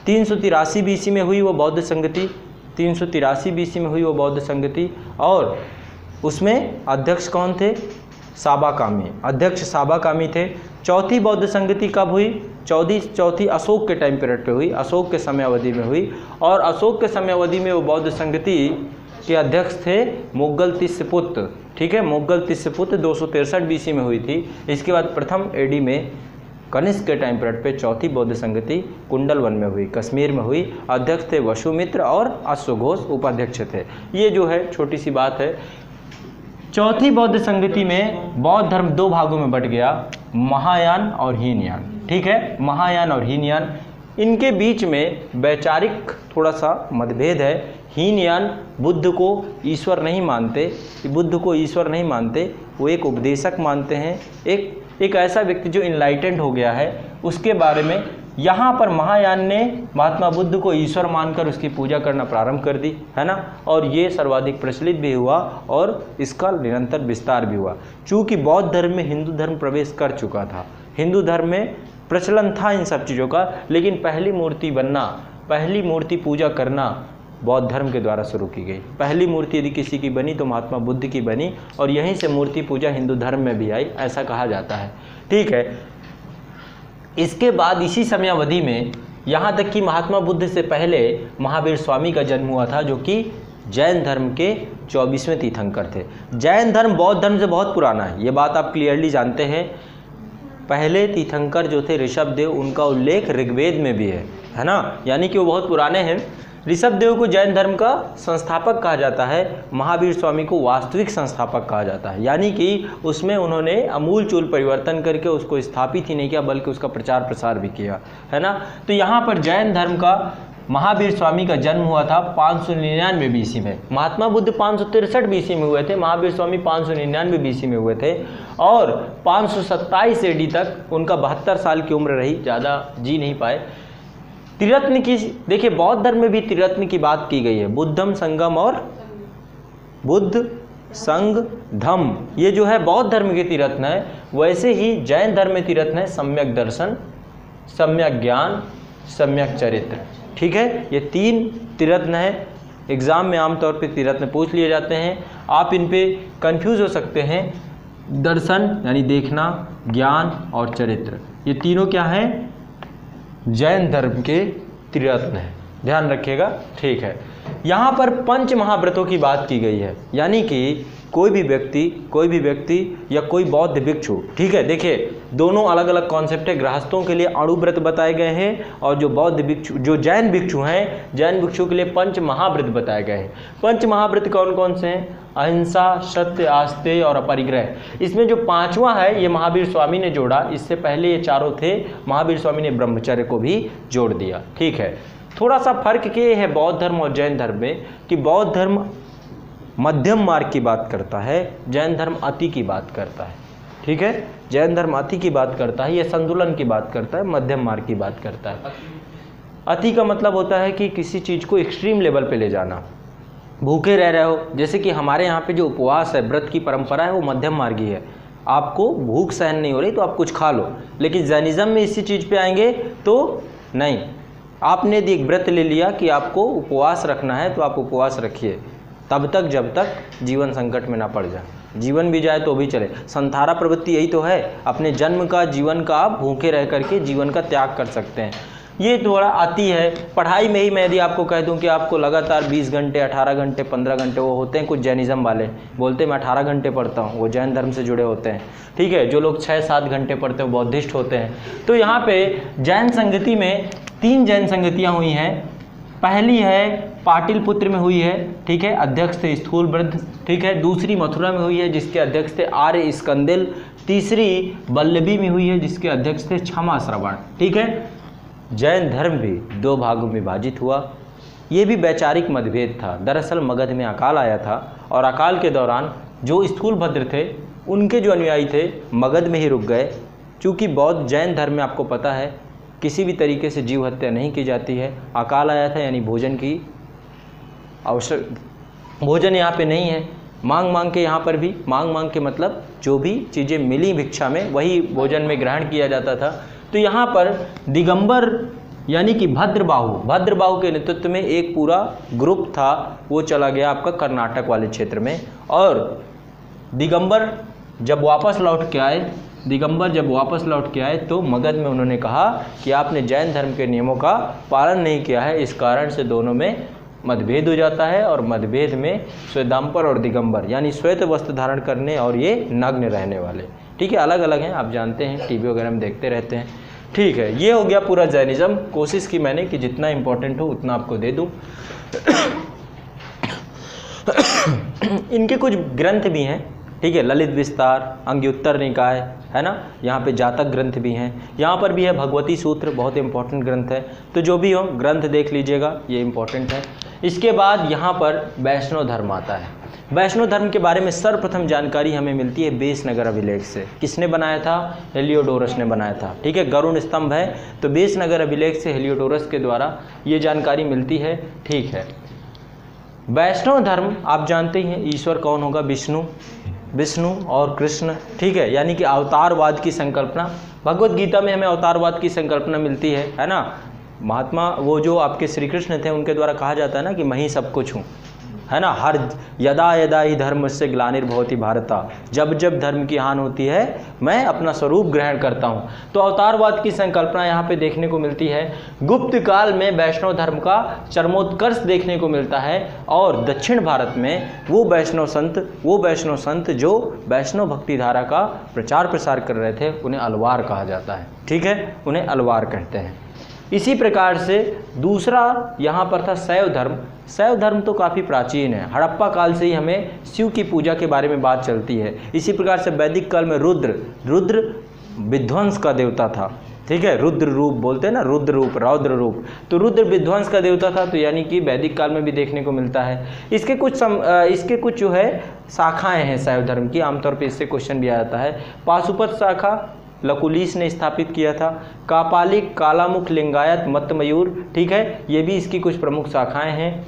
383 BC में हुई वो बौद्ध संगति, 383 BC में हुई वो बौद्ध संगति। और उसमें अध्यक्ष कौन थे, साबाकामी, अध्यक्ष साबाकामी थे। चौथी बौद्ध संगति कब हुई, चौथी अशोक के टाइम पीरियड पे हुई, अशोक के समय अवधि में हुई। और अशोक के समय अवधि में वो बौद्ध संगति के अध्यक्ष थे मोगल तिस्सपुत्र, ठीक है, मोगल तिस्सपुत्र 263 BC में हुई थी। इसके बाद प्रथम AD में कनिष्क के टाइम पीरियड पे चौथी बौद्ध संगति कुंडलवन में हुई, कश्मीर में हुई। अध्यक्ष थे वसुमित्र और अश्वघोष उपाध्यक्ष थे। ये जो है छोटी सी बात है। चौथी बौद्ध संगति में बौद्ध धर्म 2 भागों में बट गया, महायान और हीनयान। ठीक है, महायान और हीनयान, इनके बीच में वैचारिक थोड़ा सा मतभेद है। हीनयान बुद्ध को ईश्वर नहीं मानते, बुद्ध को ईश्वर नहीं मानते, वो एक उपदेशक मानते हैं, एक ऐसा व्यक्ति जो इनलाइटेंड हो गया है, उसके बारे में। यहाँ पर महायान ने महात्मा बुद्ध को ईश्वर मानकर उसकी पूजा करना प्रारंभ कर दी, है ना। और ये सर्वाधिक प्रचलित भी हुआ और इसका निरंतर विस्तार भी हुआ। चूँकि बौद्ध धर्म में हिंदू धर्म प्रवेश कर चुका था, हिंदू धर्म में प्रचलन था इन सब चीज़ों का, लेकिन पहली मूर्ति बनना, पहली मूर्ति पूजा करना बौद्ध धर्म के द्वारा शुरू की गई। पहली मूर्ति यदि किसी की बनी तो महात्मा बुद्ध की बनी, और यहीं से मूर्ति पूजा हिंदू धर्म में भी आई, ऐसा कहा जाता है। ठीक है, इसके बाद इसी समयावधि में यहाँ तक कि महात्मा बुद्ध से पहले महावीर स्वामी का जन्म हुआ था, जो कि जैन धर्म के 24वें तीर्थंकर थे। जैन धर्म बौद्ध धर्म से बहुत पुराना है, ये बात आप क्लियरली जानते हैं। पहले तीर्थंकर जो थे ऋषभदेव, उनका उल्लेख ऋग्वेद में भी है ना, यानी कि वो बहुत पुराने हैं। ऋषभदेव को जैन धर्म का संस्थापक कहा जाता है, महावीर स्वामी को वास्तविक संस्थापक कहा जाता है, यानी कि उसमें उन्होंने अमूलचूल परिवर्तन करके उसको स्थापित ही नहीं किया बल्कि उसका प्रचार प्रसार भी किया, है ना। तो यहाँ पर जैन धर्म का महावीर स्वामी का जन्म हुआ था 599 BC में। महात्मा बुद्ध 563 BC में हुए थे, महावीर स्वामी 599 BC में हुए थे, और 527 AD तक उनका 72 साल की उम्र रही, ज़्यादा जी नहीं पाए। त्रिरत्न की, देखिए बौद्ध धर्म में भी त्रिरत्न की बात की गई है, बुद्धम संगम और बुद्ध संग धम, ये जो है बौद्ध धर्म के त्रिरत्न है। वैसे ही जैन धर्म में त्रिरत्न है सम्यक दर्शन, सम्यक ज्ञान, सम्यक चरित्र। ठीक है, ये 3 त्रिरत्न है। एग्जाम में आमतौर पे त्रिरत्न पूछ लिए जाते हैं, आप इन पे कंफ्यूज हो सकते हैं। दर्शन यानी देखना, ज्ञान और चरित्र, ये तीनों क्या हैं, जैन धर्म के त्रिरत्न है, ध्यान रखिएगा। ठीक है, यहाँ पर 5 महाव्रतों की बात की गई है, यानी कि कोई भी व्यक्ति या कोई बौद्ध भिक्षु, ठीक है, देखिए दोनों अलग अलग कॉन्सेप्ट है। गृहस्थों के लिए अणुव्रत बताए गए हैं, और जो बौद्ध भिक्षु, जो जैन भिक्षु हैं, जैन भिक्षु के लिए 5 महाव्रत बताए गए हैं। 5 महाव्रत कौन कौन से हैं, अहिंसा, सत्य, आस्तेय और अपरिग्रह। इसमें जो 5वां है ये महावीर स्वामी ने जोड़ा, इससे पहले ये चारों थे, महावीर स्वामी ने ब्रह्मचर्य को भी जोड़ दिया। ठीक है, थोड़ा सा फर्क ये है बौद्ध धर्म और जैन धर्म में कि बौद्ध धर्म मध्यम मार्ग की बात करता है, जैन धर्म अति की बात करता है। ठीक है, जैन धर्म अति की बात करता है, ये संतुलन की बात करता है, मध्यम मार्ग की बात करता है। अति का मतलब होता है कि किसी चीज़ को एक्सट्रीम लेवल पे ले जाना, भूखे रह रहे हो, जैसे कि हमारे यहाँ पे जो उपवास है, व्रत की परंपरा है, वो मध्यम मार्गी है। आपको भूख सहन नहीं हो रही तो आप कुछ खा लो, लेकिन जैनिज़्म में इसी चीज़ पे आएंगे तो नहीं, आपने यदि एक व्रत ले लिया कि आपको उपवास रखना है तो आप उपवास रखिए तब तक जब तक जीवन संकट में ना पड़ जाए। जीवन भी जाए तो भी चले। संथारा प्रवृत्ति यही तो है, अपने जन्म का जीवन का आप भूखे रह करके जीवन का त्याग कर सकते हैं। ये थोड़ा आती है पढ़ाई में ही। मैं यदि आपको कह दूं कि आपको लगातार 20 घंटे 18 घंटे 15 घंटे, वो होते हैं कुछ जैनिज़्म वाले बोलते हैं मैं 18 घंटे पढ़ता हूँ, वो जैन धर्म से जुड़े होते हैं, ठीक है। जो लोग 6-7 घंटे पढ़ते हैं वो बौद्धिस्ट होते हैं। तो यहाँ पे जैन संगति में 3 जैन संगतियाँ हुई हैं। पहली है पाटिलपुत्र में हुई है, ठीक है, अध्यक्ष थे स्थूलवृद्ध, ठीक है। दूसरी मथुरा में हुई है जिसके अध्यक्ष थे आर्य स्कंदिल। तीसरी वल्लभी में हुई है जिसके अध्यक्ष थे क्षमा श्रवण, ठीक है। जैन धर्म भी 2 भागों में विभाजित हुआ। ये भी वैचारिक मतभेद था। दरअसल मगध में अकाल आया था और अकाल के दौरान जो स्थूलभद्र थे उनके जो अनुयायी थे मगध में ही रुक गए। चूँकि बौद्ध जैन धर्म में आपको पता है किसी भी तरीके से जीव हत्या नहीं की जाती है। अकाल आया था यानी भोजन की भोजन यहाँ पे नहीं है, मांग मांग के, यहाँ पर भी मांग मांग के मतलब जो भी चीज़ें मिली भिक्षा में वही भोजन में ग्रहण किया जाता था। तो यहाँ पर दिगंबर यानी कि भद्रबाहु के नेतृत्व में एक पूरा ग्रुप था, वो चला गया आपका कर्नाटक वाले क्षेत्र में। और दिगंबर जब वापस लौट के आए तो मगध में उन्होंने कहा कि आपने जैन धर्म के नियमों का पालन नहीं किया है, इस कारण से दोनों में मतभेद हो जाता है। और मतभेद में श्वेतांबर और दिगंबर यानी श्वेत वस्त्र धारण करने और ये नग्न रहने वाले, ठीक है, अलग अलग हैं, आप जानते हैं, टीवी वगैरह में देखते रहते हैं, ठीक है। ये हो गया पूरा जैनिज़्म। कोशिश की मैंने कि जितना इंपॉर्टेंट हो उतना आपको दे दूं। इनके कुछ ग्रंथ भी हैं, ठीक है, ललित विस्तार, अंग्युत्तर निकाय, है ना, यहाँ पे जातक ग्रंथ भी हैं, यहाँ पर भी है भगवती सूत्र, बहुत इंपॉर्टेंट ग्रंथ है। तो जो भी हो ग्रंथ देख लीजिएगा, ये इंपॉर्टेंट है। इसके बाद यहाँ पर वैष्णव धर्म आता है। वैष्णव धर्म के बारे में सर्वप्रथम जानकारी हमें मिलती है बेसनगर अभिलेख से। किसने बनाया था? हेलियोडोरस ने बनाया था, ठीक है, गरुड़ स्तंभ है। तो बेसनगर अभिलेख से हेलियोडोरस के द्वारा ये जानकारी मिलती है, ठीक है। वैष्णव धर्म आप जानते ही हैं, ईश्वर कौन होगा? विष्णु और कृष्ण, ठीक है, यानी कि अवतारवाद की संकल्पना। भगवत गीता में हमें अवतारवाद की संकल्पना मिलती है ना। महात्मा वो जो आपके श्री कृष्ण थे उनके द्वारा कहा जाता है ना कि मैं ही सब कुछ हूँ, है ना। हर यदा यदा ही धर्म से ग्लानिर्भवति भारता, जब जब धर्म की हानि होती है मैं अपना स्वरूप ग्रहण करता हूँ। तो अवतारवाद की संकल्पना यहाँ पे देखने को मिलती है। गुप्त काल में वैष्णव धर्म का चरमोत्कर्ष देखने को मिलता है। और दक्षिण भारत में वो वैष्णव संत जो वैष्णव भक्ति धारा का प्रचार प्रसार कर रहे थे उन्हें अलवार कहा जाता है, ठीक है, उन्हें अलवार कहते हैं। इसी प्रकार से दूसरा यहाँ पर था शैव धर्म। शैव धर्म तो काफ़ी प्राचीन है, हड़प्पा काल से ही हमें शिव की पूजा के बारे में बात चलती है। इसी प्रकार से वैदिक काल में रुद्र विध्वंस का देवता था, ठीक है, रुद्र रूप बोलते हैं ना, रुद्र रूप, तो रुद्र विध्वंस का देवता था। तो यानी कि वैदिक काल में भी देखने को मिलता है। इसके कुछ जो है शाखाएँ हैं शैव धर्म की, आमतौर पर इससे क्वेश्चन भी आ जाता है। पाशुपत शाखा लकुलीस ने स्थापित किया था। कापालिक, कालामुख, लिंगायत, मत्तमयूर, ठीक है, ये भी इसकी कुछ प्रमुख शाखाएं हैं।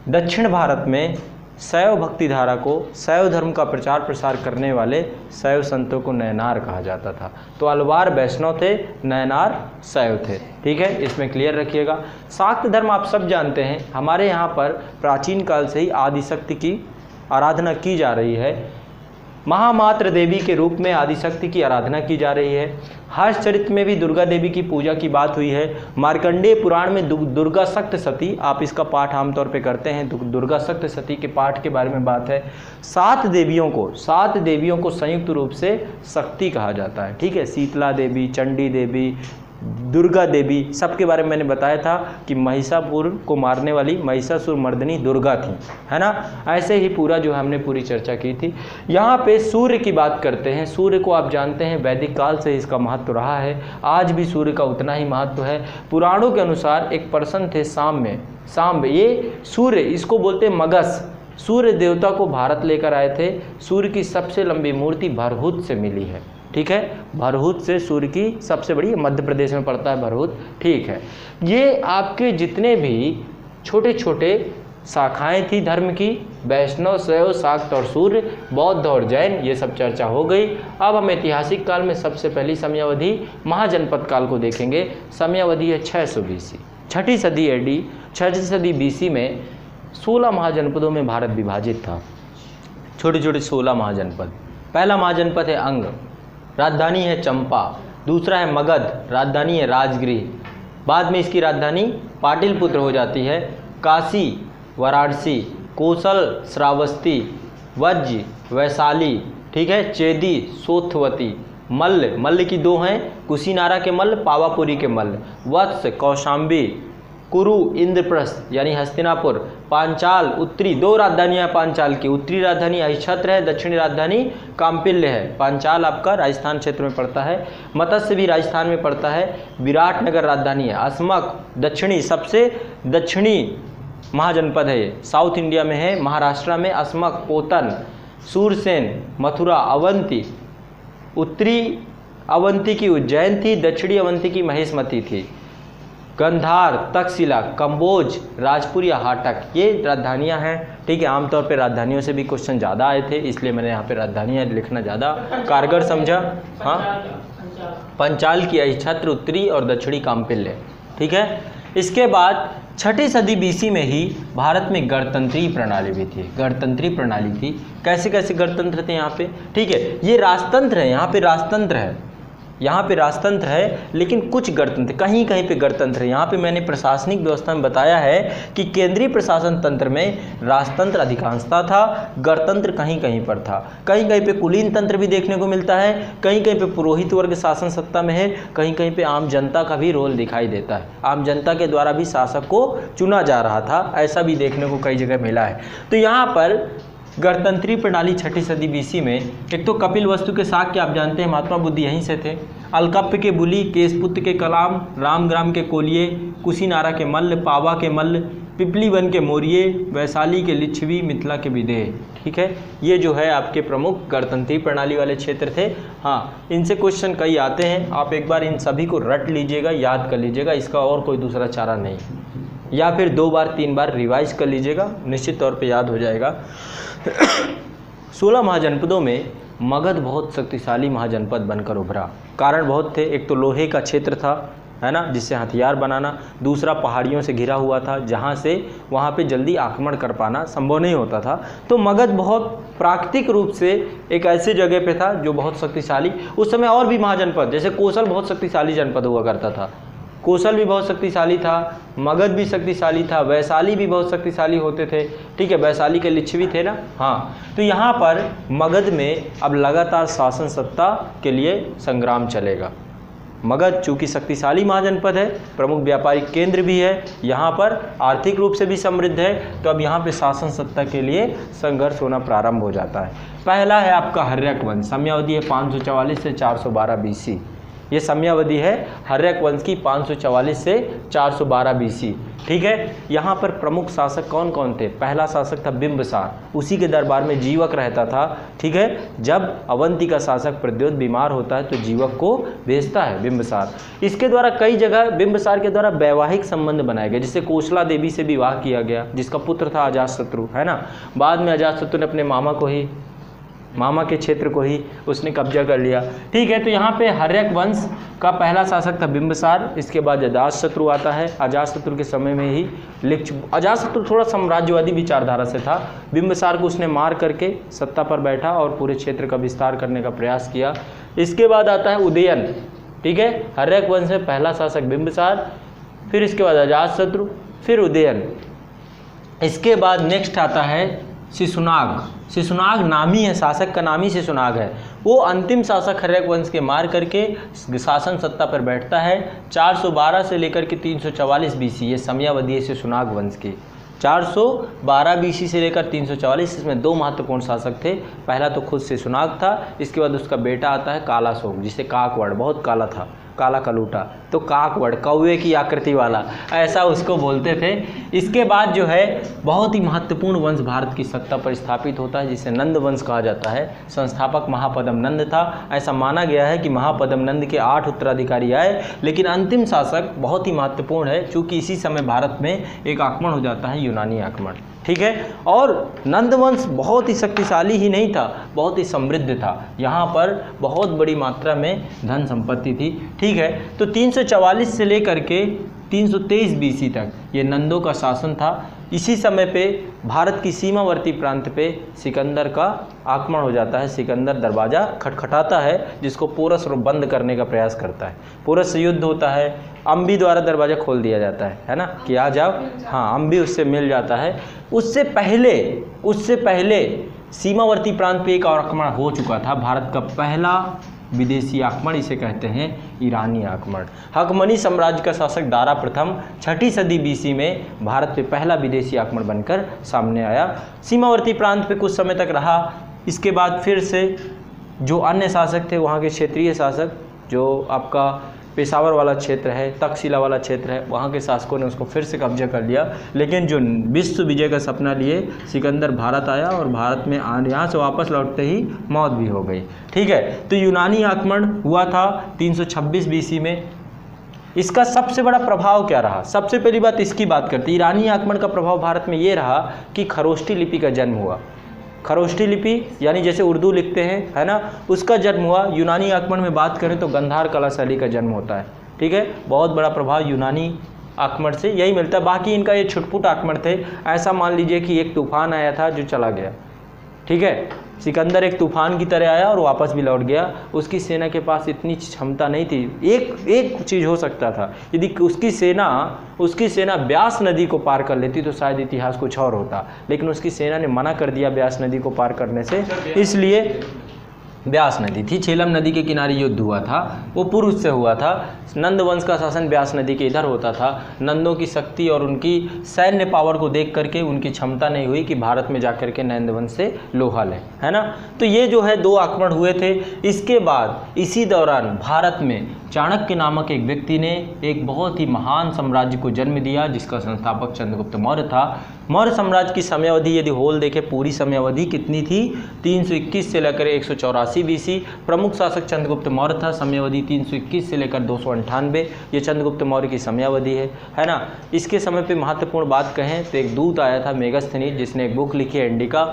दक्षिण भारत में शैव भक्ति धारा को, शैव धर्म का प्रचार प्रसार करने वाले शैव संतों को नयनार कहा जाता था। तो अलवार वैष्णव थे, नयनार शैव थे, ठीक है, इसमें क्लियर रखिएगा। शाक्त धर्म आप सब जानते हैं, हमारे यहाँ पर प्राचीन काल से ही आदिशक्ति की आराधना की जा रही है। महामात्र देवी के रूप में आदिशक्ति की आराधना की जा रही है। हर्षचरित में भी दुर्गा देवी की पूजा की बात हुई है। मार्कंडेय पुराण में दुर्गा सप्त सती, आप इसका पाठ आमतौर पे करते हैं, दुर्गा सप्त सती के पाठ के बारे में बात है। 7 देवियों को संयुक्त रूप से शक्ति कहा जाता है, ठीक है, शीतला देवी, चंडी देवी, दुर्गा देवी, सबके बारे में मैंने बताया था कि महिषापुर को मारने वाली महिषासुर मर्दिनी दुर्गा थी, है ना। ऐसे ही पूरा जो हमने पूरी चर्चा की थी। यहाँ पे सूर्य की बात करते हैं। सूर्य को आप जानते हैं वैदिक काल से इसका महत्व रहा है, आज भी सूर्य का उतना ही महत्व है। पुराणों के अनुसार एक पर्सन थे सांब, ये सूर्य, इसको बोलते हैं मगस, सूर्य देवता को भारत लेकर आए थे। सूर्य की सबसे लंबी मूर्ति भरहुत से मिली है, ठीक है, भरहुत से सूर्य की सबसे बड़ी, मध्य प्रदेश में पड़ता है भरहुत, ठीक है। ये आपके जितने भी छोटे छोटे शाखाएं थी धर्म की, वैष्णव, शैव, शाक्त और सूर्य, बौद्ध और जैन, ये सब चर्चा हो गई। अब हम ऐतिहासिक काल में सबसे पहली समयावधि महाजनपद काल को देखेंगे। समयावधि है 600 BC, छठी सदी एडी, छठी सदी बीसी में 16 महाजनपदों में भारत विभाजित था। छोटे छोटे 16 महाजनपद। पहला महाजनपद है अंग, राजधानी है चंपा। दूसरा है मगध, राजधानी है राजगृह। बाद में इसकी राजधानी पाटलिपुत्र हो जाती है। काशी, वाराणसी, कोसल, श्रावस्ती, वज्र, वैशाली, ठीक है, चेदी, सोथवती, मल्ल, मल्ल की 2 हैं, कुशीनारा के मल्ल, पावापुरी के मल्ल, वत्स, कौशाम्बी, कुरु, इंद्रप्रस्थ यानी हस्तिनापुर, पांचाल, उत्तरी 2 राजधानियां पांचाल की, उत्तरी राजधानी अहिछत्र है, दक्षिणी राजधानी काम्पिल्य है। पांचाल आपका राजस्थान क्षेत्र में पड़ता है। मत्स्य भी राजस्थान में पड़ता है। विराटनगर राजधानी है। अस्मक दक्षिणी, सबसे दक्षिणी महाजनपद है ये, साउथ इंडिया में है, महाराष्ट्र में अस्मक, पोतन, सूरसेन, मथुरा, अवंती। उत्तरी अवंती की उज्जैन थी, दक्षिणी अवंती की महेशमती थी। गंधार, तक्षशिला, कंबोज, राजपुर या हाटक, ये राजधानियां हैं। ठीक है, आमतौर पे राजधानियों से भी क्वेश्चन ज़्यादा आए थे, इसलिए मैंने यहाँ पे राजधानियां लिखना ज़्यादा कारगर समझा। हाँ, पंचाल की अहिछत्र, उत्तरी और दक्षिणी काम्पिल्य। ठीक है, इसके बाद छठी सदी बीसी में ही भारत में गणतंत्रीय प्रणाली भी थी। गणतंत्रीय प्रणाली थी। कैसे कैसे गणतंत्र थे यहाँ पे? ठीक है, ये राजतंत्र है, यहाँ पे राजतंत्र है, यहाँ पे राजतंत्र है, लेकिन कुछ गणतंत्र, कहीं कहीं पे गणतंत्र है। यहाँ पे मैंने प्रशासनिक व्यवस्था में बताया है कि केंद्रीय प्रशासन तंत्र में राजतंत्र अधिकांशता था, गणतंत्र कहीं कहीं पर था। कहीं कहीं पे कुलीन तंत्र भी देखने को मिलता है, कहीं कहीं पे पुरोहित वर्ग शासन सत्ता में है, कहीं कहीं पे आम जनता का भी रोल दिखाई देता है। आम जनता के द्वारा भी शासक को चुना जा रहा था, ऐसा भी देखने को कई जगह मिला है। तो यहाँ पर गणतंत्रीय प्रणाली छठी सदी बीसी में, एक तो कपिल वस्तु के शाक्य आप जानते हैं, महात्मा बुद्ध यहीं से थे। अलकप्य के बुली, केशपुत्र के कलाम, रामग्राम के कोलिये, कुशीनारा के मल्ल, पावा के मल्ल, पिपलीवन के मौर्य, वैशाली के लिच्छवी, मिथिला के विदेह। ठीक है, ये जो है आपके प्रमुख गणतंत्रीय प्रणाली वाले क्षेत्र थे। हाँ, इनसे क्वेश्चन कई आते हैं, आप एक बार इन सभी को रट लीजिएगा, याद कर लीजिएगा, इसका और कोई दूसरा चारा नहीं, या फिर 2 बार 3 बार रिवाइज कर लीजिएगा, निश्चित तौर पे याद हो जाएगा। 16 महाजनपदों में मगध बहुत शक्तिशाली महाजनपद बनकर उभरा। कारण बहुत थे, एक तो लोहे का क्षेत्र था, है ना, जिससे हथियार बनाना। दूसरा पहाड़ियों से घिरा हुआ था, जहाँ से वहाँ पे जल्दी आक्रमण कर पाना संभव नहीं होता था। तो मगध बहुत प्राकृतिक रूप से एक ऐसे जगह पे था जो बहुत शक्तिशाली। उस समय और भी महाजनपद, जैसे कोसल बहुत शक्तिशाली जनपद हुआ करता था, कोसल भी बहुत शक्तिशाली था, मगध भी शक्तिशाली था, वैशाली भी बहुत शक्तिशाली होते थे। ठीक है, वैशाली के लिच्छवी थे ना। हाँ, तो यहाँ पर मगध में अब लगातार शासन सत्ता के लिए संग्राम चलेगा। मगध चूँकि शक्तिशाली महाजनपद है, प्रमुख व्यापारिक केंद्र भी है, यहाँ पर आर्थिक रूप से भी समृद्ध है, तो अब यहाँ पे शासन सत्ता के लिए संघर्ष होना प्रारंभ हो जाता है। पहला है आपका हर्यक वंश, समयावधि है 544 से 412 बीसी। ये समयावधि है हर्यक वंश की 544 से 412 बीसी। ठीक है, यहाँ पर प्रमुख शासक कौन कौन थे? पहला शासक था बिंबसार, उसी के दरबार में जीवक रहता था। ठीक है, जब अवंती का शासक प्रद्योत बीमार होता है तो जीवक को भेजता है बिंबसार। इसके द्वारा कई जगह बिंबसार के द्वारा वैवाहिक संबंध बनाए गए, जिससे कोसला देवी से विवाह किया गया, जिसका पुत्र था अजातशत्रु, है ना। बाद में अजातशत्रु ने अपने मामा के क्षेत्र को ही उसने कब्जा कर लिया। ठीक है, तो यहाँ पे हर्यक वंश का पहला शासक था बिंबसार। इसके बाद अजातशत्रु आता है। अजातशत्रु के समय में ही अजातशत्रु थोड़ा साम्राज्यवादी विचारधारा से था। बिंबसार को उसने मार करके सत्ता पर बैठा और पूरे क्षेत्र का विस्तार करने का प्रयास किया। इसके बाद आता है उदयन। ठीक है, हर्यक वंश में पहला शासक बिंबसार, फिर इसके बाद अजातशत्रु, फिर उदयन। इसके बाद नेक्स्ट आता है शिशुनाग। शिशुनाग नामी है, शासक का नाम ही शिशुनाग है। वो अंतिम शासक हर्यक वंश के मार करके शासन सत्ता पर बैठता है। 412 से लेकर के 344 बीसी ये समयावधि है शिशुनाग वंश की। 412 बीसी से लेकर 344, इसमें 2 महत्वपूर्ण शासक थे। पहला तो खुद शिशुनाग था, इसके बाद उसका बेटा आता है कालाशोक, जिसे काकवड़, बहुत काला था, काला कलूटा, तो काकवड़, कौवे की आकृति वाला, ऐसा उसको बोलते थे। इसके बाद जो है बहुत ही महत्वपूर्ण वंश भारत की सत्ता पर स्थापित होता है, जिसे नंद वंश कहा जाता है। संस्थापक महापद्म नंद था। ऐसा माना गया है कि महापद्म नंद के 8 उत्तराधिकारी आए, लेकिन अंतिम शासक बहुत ही महत्वपूर्ण है, चूँकि इसी समय भारत में एक आक्रमण हो जाता है, यूनानी आक्रमण। ठीक है, और नंदवंश बहुत ही शक्तिशाली ही नहीं था, बहुत ही समृद्ध था। यहाँ पर बहुत बड़ी मात्रा में धन संपत्ति थी। ठीक है, तो 344 से लेकर के 323 बीसी तक ये नंदों का शासन था। इसी समय पे भारत की सीमावर्ती प्रांत पे सिकंदर का आक्रमण हो जाता है। सिकंदर दरवाज़ा खटखटाता है, जिसको पोरस बंद करने का प्रयास करता है। पोरस से युद्ध होता है, अम्बी द्वारा दरवाज़ा खोल दिया जाता है ना, कि आ जाओ। हाँ, अम्बी उससे मिल जाता है। उससे पहले सीमावर्ती प्रांत पे एक और आक्रमण हो चुका था, भारत का पहला विदेशी आक्रमण, इसे कहते हैं ईरानी आक्रमण। हकमनी साम्राज्य का शासक दारा प्रथम 6ठी सदी बीसी में भारत पे पहला विदेशी आक्रमण बनकर सामने आया। सीमावर्ती प्रांत पे कुछ समय तक रहा। इसके बाद फिर से जो अन्य शासक थे, वहाँ के क्षेत्रीय शासक, जो आपका पेशावर वाला क्षेत्र है, तक्षशिला वाला क्षेत्र है, वहाँ के शासकों ने उसको फिर से कब्जा कर लिया। लेकिन जो विश्व विजय का सपना लिए सिकंदर भारत आया और भारत में यहाँ से वापस लौटते ही मौत भी हो गई। ठीक है, तो यूनानी आक्रमण हुआ था 326 बीसी में। इसका सबसे बड़ा प्रभाव क्या रहा? सबसे पहली बात इसकी बात करते, ईरानी आक्रमण का प्रभाव भारत में ये रहा कि खरोष्ठी लिपि का जन्म हुआ। खरोष्ठी लिपि यानी जैसे उर्दू लिखते हैं, है ना, उसका जन्म हुआ। यूनानी आक्रमण में बात करें तो गंधार कला शैली का जन्म होता है। ठीक है, बहुत बड़ा प्रभाव यूनानी आक्रमण से यही मिलता है। बाकी इनका ये छुटपुट आक्रमण थे। ऐसा मान लीजिए कि एक तूफान आया था जो चला गया। ठीक है, सिकंदर एक तूफान की तरह आया और वापस भी लौट गया। उसकी सेना के पास इतनी क्षमता नहीं थी। एक चीज़ हो सकता था, यदि उसकी सेना ब्यास नदी को पार कर लेती तो शायद इतिहास कुछ और होता, लेकिन उसकी सेना ने मना कर दिया ब्यास नदी को पार करने से। इसलिए ब्यास नदी थी, झेलम नदी के किनारे युद्ध हुआ था, वो पूर्व से हुआ था। नंद वंश का शासन ब्यास नदी के इधर होता था। नंदों की शक्ति और उनकी सैन्य पावर को देख करके उनकी क्षमता नहीं हुई कि भारत में जाकर के नंद वंश से लोहा लें, है ना। तो ये जो है 2 आक्रमण हुए थे। इसके बाद इसी दौरान भारत में चाणक्य नामक एक व्यक्ति ने एक बहुत ही महान साम्राज्य को जन्म दिया, जिसका संस्थापक चंद्रगुप्त मौर्य था। मौर्य साम्राज्य की समयावधि यदि होल देखें, पूरी समयावधि कितनी थी? 321 से लेकर 184 बीसी। प्रमुख शासक चंद्रगुप्त मौर्य था। समयावधि 321 से लेकर 298, ये चंद्रगुप्त मौर्य की समयावधि है ना। इसके समय पे महत्वपूर्ण बात कहें तो एक दूत आया था मेगस्थनीज, जिसने एक बुक लिखी है इंडिका।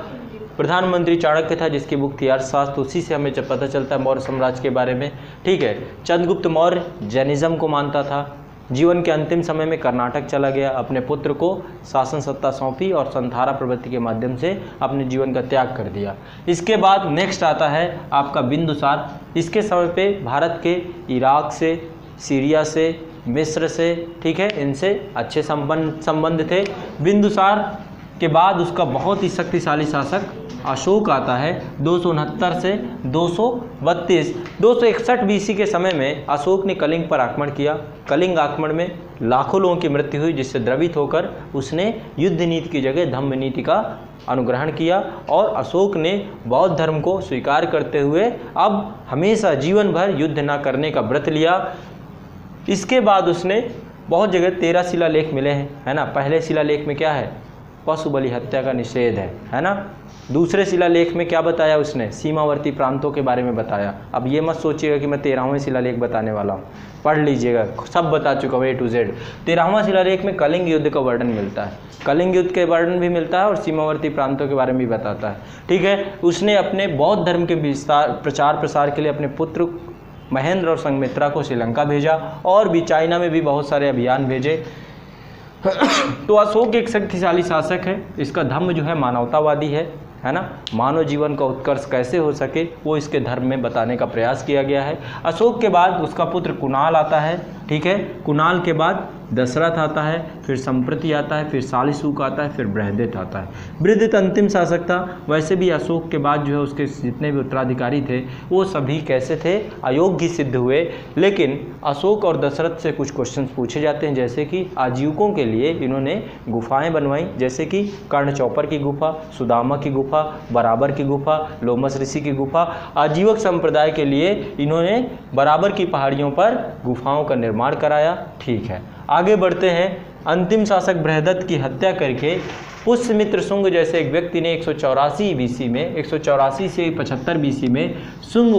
प्रधानमंत्री चाणक्य था, जिसकी बुक थी अर्थशास्त्र। उसी से हमें जब पता चलता है मौर्य साम्राज्य के बारे में। ठीक है, चंद्रगुप्त मौर्य जैनिज्म को मानता था। जीवन के अंतिम समय में कर्नाटक चला गया, अपने पुत्र को शासन सत्ता सौंपी और संधारा प्रवृत्ति के माध्यम से अपने जीवन का त्याग कर दिया। इसके बाद नेक्स्ट आता है आपका बिंदुसार। इसके समय पे भारत के इराक से, सीरिया से, मिस्र से, ठीक है, इनसे अच्छे संबंध थे। बिंदुसार के बाद उसका बहुत ही शक्तिशाली शासक अशोक आता है 269 से 232। 261 बीसी के समय में अशोक ने कलिंग पर आक्रमण किया। कलिंग आक्रमण में लाखों लोगों की मृत्यु हुई, जिससे द्रवित होकर उसने युद्ध नीति की जगह धम्म नीति का अनुग्रहण किया और अशोक ने बौद्ध धर्म को स्वीकार करते हुए अब हमेशा जीवन भर युद्ध न करने का व्रत लिया। इसके बाद उसने बहुत जगह 13 शिलालेख मिले हैं, है ना। पहले शिलालेख में क्या है? पशु बलि हत्या का निषेध है ना। दूसरे शिलालेख में क्या बताया उसने? सीमावर्ती प्रांतों के बारे में बताया। अब ये मत सोचिएगा कि मैं 13वां शिलालेख बताने वाला हूँ, पढ़ लीजिएगा, सब बता चुका हूँ A to Z। 13वां शिलालेख में कलिंग युद्ध का वर्णन मिलता है, कलिंग युद्ध के वर्णन भी मिलता है और सीमावर्ती प्रांतों के बारे में भी बताता है। ठीक है, उसने अपने बौद्ध धर्म के प्रचार प्रसार के लिए अपने पुत्र महेंद्र और संघमित्रा को श्रीलंका भेजा और भी चाइना में भी बहुत सारे अभियान भेजे। तो अशोक एक शक्तिशाली शासक है। इसका धर्म जो है मानवतावादी है ना। मानव जीवन का उत्कर्ष कैसे हो सके वो इसके धर्म में बताने का प्रयास किया गया है। अशोक के बाद उसका पुत्र कुणाल आता है। ठीक है, कुणाल के बाद दशरथ आता है, फिर संप्रति आता है, फिर शालिशुक आता है, फिर बृहदित आता है। बृहदित अंतिम शासक था। वैसे भी अशोक के बाद जो है उसके जितने भी उत्तराधिकारी थे वो सभी कैसे थे? अयोग्य सिद्ध हुए। लेकिन अशोक और दशरथ से कुछ क्वेश्चंस पूछे जाते हैं, जैसे कि आजीविकों के लिए इन्होंने गुफाएं बनवाई, जैसे कि कर्ण चौपर की गुफा, सुदामा की गुफा, बराबर की गुफा, लोमस ऋषि की गुफा। आजीवक संप्रदाय के लिए इन्होंने बराबर की पहाड़ियों पर गुफाओं का निर्माण कराया। ठीक है, आगे बढ़ते हैं। अंतिम शासक बृहदत्त की हत्या करके पुष्यमित्र शुंग जैसे एक व्यक्ति ने 184 बीसी में, 184 से 75 बीसी में शुंग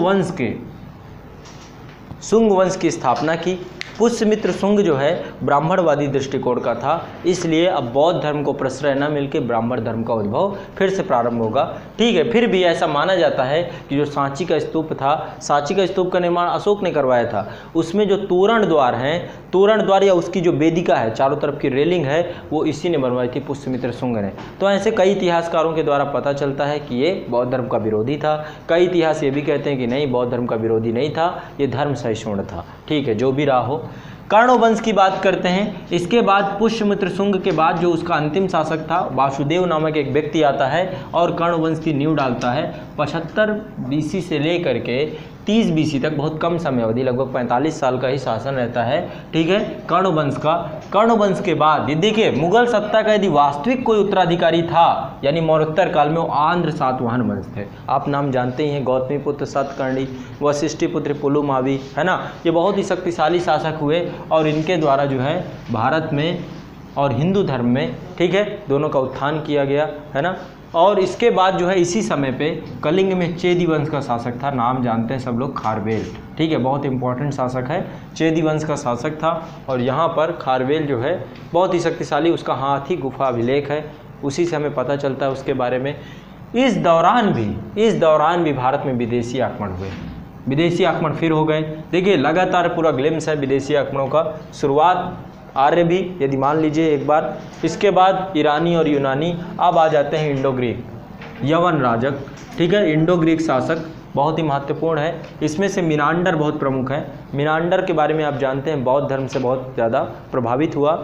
वंश की स्थापना की। पुष्यमित्र शुंग जो है ब्राह्मणवादी दृष्टिकोण का था, इसलिए अब बौद्ध धर्म को प्रश्रय न मिलकर ब्राह्मण धर्म का उद्भव फिर से प्रारंभ होगा। ठीक है, फिर भी ऐसा माना जाता है कि जो सांची का स्तूप था, सांची का स्तूप का निर्माण अशोक ने करवाया था, उसमें जो तोरण द्वार हैं, तोरण द्वार या उसकी जो वेदिका है, चारों तरफ की रेलिंग है, वो इसी ने बनवाई थी, पुष्यमित्र शुंग ने। तो ऐसे कई इतिहासकारों के द्वारा पता चलता है कि ये बौद्ध धर्म का विरोधी था। कई इतिहास ये भी कहते हैं कि नहीं, बौद्ध धर्म का विरोधी नहीं था, ये धर्म सहिष्णु था। ठीक है, जो भी रहा हो। कर्ण वंश की बात करते हैं। इसके बाद पुष्यमित्र शुंग के बाद जो उसका अंतिम शासक था, वासुदेव नामक एक व्यक्ति आता है और कर्ण वंश की नींव डालता है। 75 BC से लेकर के 30 BC तक, बहुत कम समय अवधि, लगभग 45 साल का ही शासन रहता है। ठीक है, कर्ण वंश का। कर्ण वंश के बाद ये देखिए, मुगल सत्ता का यदि वास्तविक कोई उत्तराधिकारी था, यानी मौर्योत्तर काल में, वो आंध्र सातवाहन वंश थे। आप नाम जानते ही हैं, गौतमी पुत्र सतकर्णी, वशिष्ठी पुत्र पुलुमावी, है ना। ये बहुत ही शक्तिशाली शासक हुए और इनके द्वारा जो है भारत में और हिंदू धर्म में, ठीक है, दोनों का उत्थान किया गया, है ना। और इसके बाद जो है इसी समय पे कलिंग में चेदी वंश का शासक था, नाम जानते हैं सब लोग, खारवेल। ठीक है, बहुत इंपॉर्टेंट शासक है, चेदी वंश का शासक था। और यहाँ पर खारवेल जो है बहुत ही शक्तिशाली, उसका हाथी गुफा अभिलेख है, उसी से हमें पता चलता है उसके बारे में। इस दौरान भी भारत में विदेशी आक्रमण हुए, विदेशी आक्रमण फिर हो गए। देखिए, लगातार पूरा ग्लिम्स है विदेशी आक्रमणों का। शुरुआत आर्य भी, यदि मान लीजिए एक बार, इसके बाद ईरानी और यूनानी, अब आ जाते हैं इंडो ग्रीक, यवन राजक। ठीक है, इंडो ग्रीक शासक बहुत ही महत्वपूर्ण है। इसमें से मिनांडर बहुत प्रमुख है। मिनांडर के बारे में आप जानते हैं, बौद्ध धर्म से बहुत ज़्यादा प्रभावित हुआ।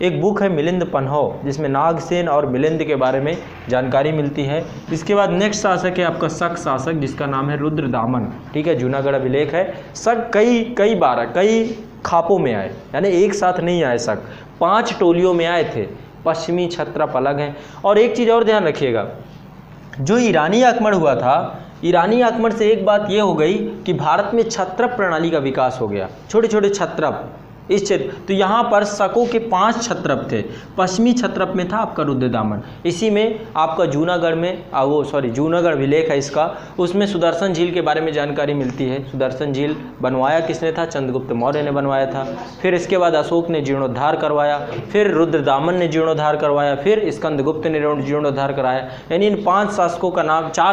एक बुक है मिलिंद पन्हो, जिसमें नागसेन और मिलिंद के बारे में जानकारी मिलती है। इसके बाद नेक्स्ट शासक है आपका शक शासक, जिसका नाम है रुद्रदामन। ठीक है, जूनागढ़ अभिलेख है। शक कई खापों में आए, यानी एक साथ नहीं आए शक, 5 टोलियों में आए थे। पश्चिमी क्षत्रप अलग हैं। और एक चीज़ और ध्यान रखिएगा, जो ईरानी आक्रमण हुआ था, ईरानी आक्रमण से एक बात ये हो गई कि भारत में क्षत्रप प्रणाली का विकास हो गया, छोटे छोटे क्षत्रप इस क्षेत्र। तो यहाँ पर शकों के 5 क्षत्रप थे। पश्चिमी क्षत्रप में था आपका रुद्रदामन। इसी में आपका जूनागढ़ में जूनागढ़ अभिलेख है इसका, उसमें सुदर्शन झील के बारे में जानकारी मिलती है। सुदर्शन झील बनवाया किसने था? चंद्रगुप्त मौर्य ने बनवाया था। फिर इसके बाद अशोक ने जीर्णोद्धार करवाया, फिर रुद्रदामन ने जीर्णोद्धार करवाया, फिर स्कंदगुप्त ने जीर्णोद्धार कराया। यानी इन 4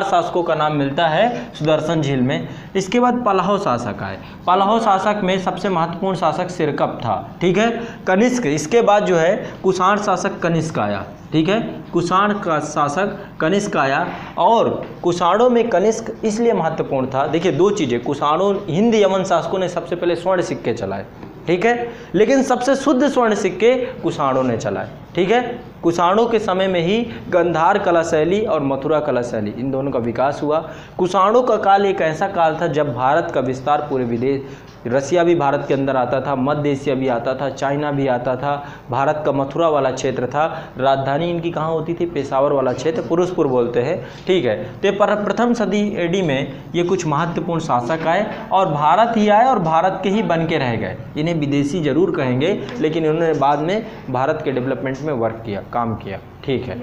शासकों का नाम मिलता है सुदर्शन झील में। इसके बाद पलाहो शासक आए। पलाहो शासक में सबसे महत्वपूर्ण शासक सिरकप था। ठीक है, कनिष्क। इसके बाद जो है कुषाण शासक कनिष्क आया। ठीक है, कुषाण का शासक कनिष्क आया। और कुषाणों में कनिष्क इसलिए महत्वपूर्ण था, देखिए 2 चीज़ें, कुषाणों हिंद यमन शासकों ने सबसे पहले स्वर्ण सिक्के चलाए। ठीक है, लेकिन सबसे शुद्ध स्वर्ण सिक्के कुषाणों ने चलाए। ठीक है, कुषाणों के समय में ही गंधार कला शैली और मथुरा कला शैली, इन दोनों का विकास हुआ। कुषाणों का काल एक ऐसा काल था जब भारत का विस्तार पूरे विदेश, रसिया भी भारत के अंदर आता था, मध्य एशिया भी आता था, चाइना भी आता था, भारत का मथुरा वाला क्षेत्र था। राजधानी इनकी कहाँ होती थी? पेशावर वाला क्षेत्र, पुरुषपुर बोलते हैं। ठीक है, तो प्रथम सदी AD में ये कुछ महत्वपूर्ण शासक आए और भारत ही आए और भारत के ही बन के रह गए। इन्हें विदेशी जरूर कहेंगे, लेकिन उन्होंने बाद में भारत के डेवलपमेंट में वर्क किया, काम किया। ठीक है,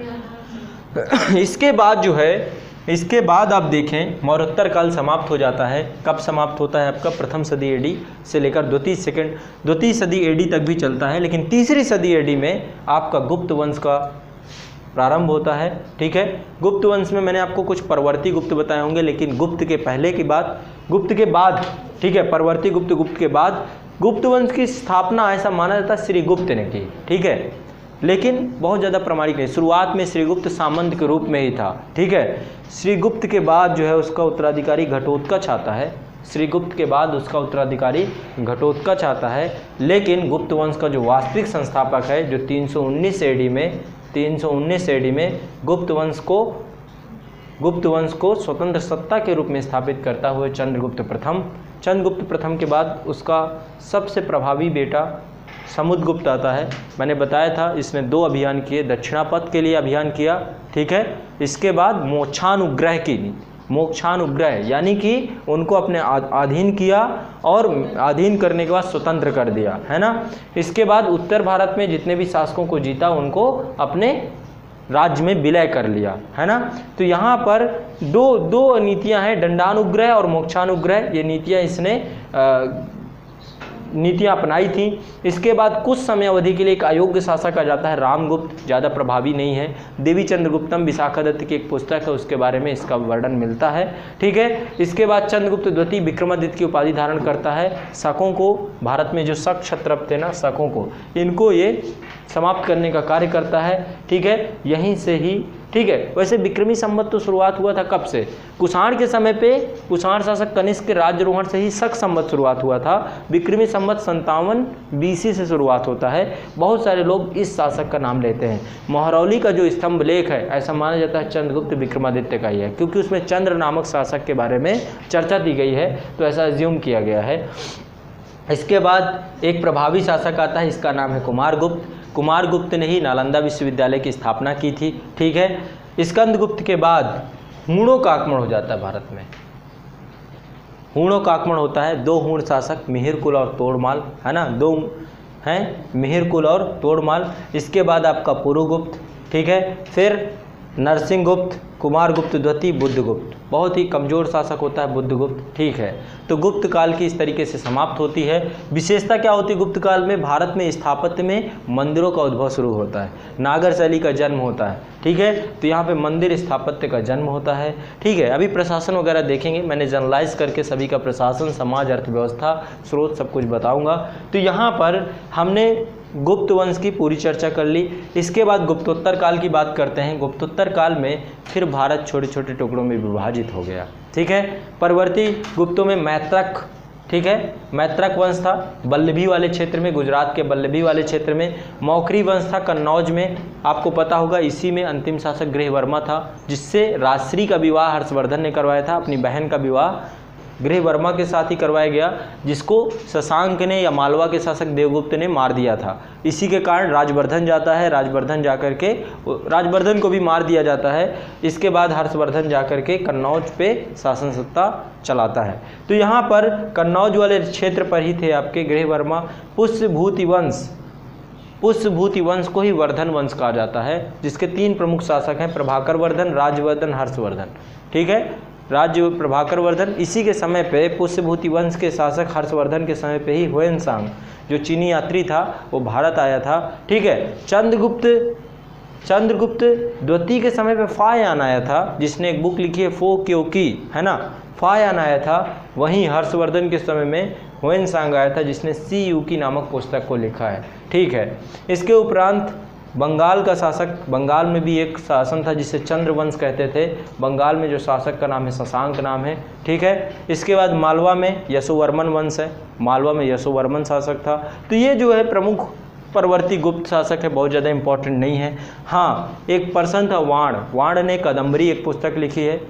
इसके बाद आप देखें मौर्योत्तर काल समाप्त हो जाता है। कब समाप्त होता है आपका? प्रथम सदी AD से लेकर द्वितीय सदी AD तक भी चलता है, लेकिन तीसरी सदी AD में आपका गुप्त वंश का प्रारंभ होता है। ठीक है, गुप्त वंश में मैंने आपको कुछ परवर्ती गुप्त बताए होंगे, लेकिन गुप्त के बाद ठीक है, परवर्ती गुप्त के बाद गुप्त वंश की स्थापना ऐसा माना जाता है श्रीगुप्त ने की। ठीक है, लेकिन बहुत ज़्यादा प्रमाणिक नहीं। शुरुआत में श्रीगुप्त सामंत के रूप में ही था। ठीक है, श्रीगुप्त के बाद जो है उसका उत्तराधिकारी घटोत्कच आता है। श्रीगुप्त के बाद उसका उत्तराधिकारी घटोत्कच आता है, लेकिन गुप्त वंश का जो वास्तविक संस्थापक है, जो 319 AD में गुप्त वंश को स्वतंत्र सत्ता के रूप में स्थापित करता हुआ चंद्रगुप्त प्रथम के बाद उसका सबसे प्रभावी बेटा समुद्रगुप्त आता है। मैंने बताया था इसने 2 अभियान किए, दक्षिणापथ के लिए अभियान किया। ठीक है, इसके बाद मोक्षानुग्रह यानी कि उनको अपने अधीन किया और अधीन करने के बाद स्वतंत्र कर दिया, है ना। इसके बाद उत्तर भारत में जितने भी शासकों को जीता उनको अपने राज्य में विलय कर लिया, है ना। तो यहाँ पर दो नीतियाँ हैं, दंडानुग्रह और मोक्षानुग्रह। ये नीतियाँ इसने नीतियाँ अपनाई थी। इसके बाद कुछ समय अवधि के लिए एक अयोग्य शासक आ जाता है रामगुप्त, ज़्यादा प्रभावी नहीं है। देवी चंद्रगुप्तम विशाखादत्त की एक पुस्तक है, उसके बारे में इसका वर्णन मिलता है, ठीक है। इसके बाद चंद्रगुप्त द्वितीय विक्रमादित्य की उपाधि धारण करता है। शकों को, भारत में जो शक क्षत्रप थे ना, शकों को, इनको ये समाप्त करने का कार्य करता है, ठीक है, यहीं से ही, ठीक है। वैसे विक्रमी संवत तो शुरुआत हुआ था कब से? कुषाण के समय पे, कुषाण शासक कनिष्क के राज्यारोहण से ही शक संवत शुरुआत हुआ था। विक्रमी संवत 57 BC से शुरुआत होता है। बहुत सारे लोग इस शासक का नाम लेते हैं। महरौली का जो स्तंभ लेख है, ऐसा माना जाता है चंद्रगुप्त विक्रमादित्य का ही है, क्योंकि उसमें चंद्र नामक शासक के बारे में चर्चा दी गई है, तो ऐसा अज्यूम किया गया है। इसके बाद एक प्रभावी शासक आता है, इसका नाम है कुमारगुप्त। कुमारगुप्त ने ही नालंदा विश्वविद्यालय की स्थापना की थी, ठीक है। स्कंदगुप्त के बाद हूणों का आक्रमण हो जाता है भारत में। हूणों का आक्रमण होता है। 2 हूण शासक, मिहिरकुल और तोड़माल, है ना, 2 हैं, मिहिरकुल और तोड़माल। इसके बाद आपका पुरुगुप्त, ठीक है, फिर नरसिंहगुप्त, कुमारगुप्त द्वितीय, बुद्धगुप्त। बहुत ही कमज़ोर शासक होता है बुद्धगुप्त, ठीक है। तो गुप्त काल की इस तरीके से समाप्त होती है। विशेषता क्या होती है गुप्त काल में? भारत में स्थापत्य में मंदिरों का उद्भव शुरू होता है, नागर शैली का जन्म होता है, ठीक है। तो यहाँ पे मंदिर स्थापत्य का जन्म होता है, ठीक है। अभी प्रशासन वगैरह देखेंगे, मैंने जनरलाइज करके सभी का प्रशासन, समाज, अर्थव्यवस्था, स्रोत सब कुछ बताऊँगा। तो यहाँ पर हमने गुप्त वंश की पूरी चर्चा कर ली। इसके बाद गुप्तोत्तर काल की बात करते हैं। गुप्तोत्तर काल में फिर भारत छोटे छोटे टुकड़ों में विभाजित हो गया, ठीक है। परवर्ती गुप्तों में मैत्रक, ठीक है, मैत्रक वंश था बल्लभी वाले क्षेत्र में, गुजरात के बल्लभी वाले क्षेत्र में। मौखरी वंश था कन्नौज में, आपको पता होगा। इसी में अंतिम शासक गृहवर्मा था, जिससे राजश्री का विवाह हर्षवर्धन ने करवाया था। अपनी बहन का विवाह गृहवर्मा के साथ ही करवाया गया, जिसको शशांक ने या मालवा के शासक देवगुप्त ने मार दिया था। इसी के कारण राजवर्धन जाता है, राजवर्धन जाकर के राजवर्धन को भी मार दिया जाता है। इसके बाद हर्षवर्धन जाकर के कन्नौज पे शासन सत्ता चलाता है। तो यहाँ पर कन्नौज वाले क्षेत्र पर ही थे आपके गृहवर्मा। पुष्यभूति वंश, पुष्यभूति वंश को ही वर्धन वंश कहा जाता है, जिसके 3 प्रमुख शासक हैं, प्रभाकर वर्धन, राजवर्धन, हर्षवर्धन, ठीक है। राज्य प्रभाकर वर्धन, इसी के समय पे पुष्यभूति वंश के शासक हर्षवर्धन के समय पे ही ह्वेनसांग जो चीनी यात्री था वो भारत आया था, ठीक है। चंद्रगुप्त द्वितीय के समय पे फायान आया था, जिसने एक बुक लिखी है फो क्योंकि, है ना, फायान आया था। वहीं हर्षवर्धन के समय में ह्वेनसांग आया था, जिसने सी यू की नामक पुस्तक को लिखा है, ठीक है। इसके उपरांत बंगाल का शासक, बंगाल में भी एक शासन था जिसे चंद्रवंश कहते थे। बंगाल में जो शासक का नाम है शशांक नाम है, ठीक है। इसके बाद मालवा में यशोवर्मन वंश है, मालवा में यशोवर्मन शासक था। तो ये जो है प्रमुख परवर्ती गुप्त शासक है, बहुत ज़्यादा इंपॉर्टेंट नहीं है। हाँ, एक पर्सन था वाण, वाण ने कादम्बरी एक पुस्तक लिखी है।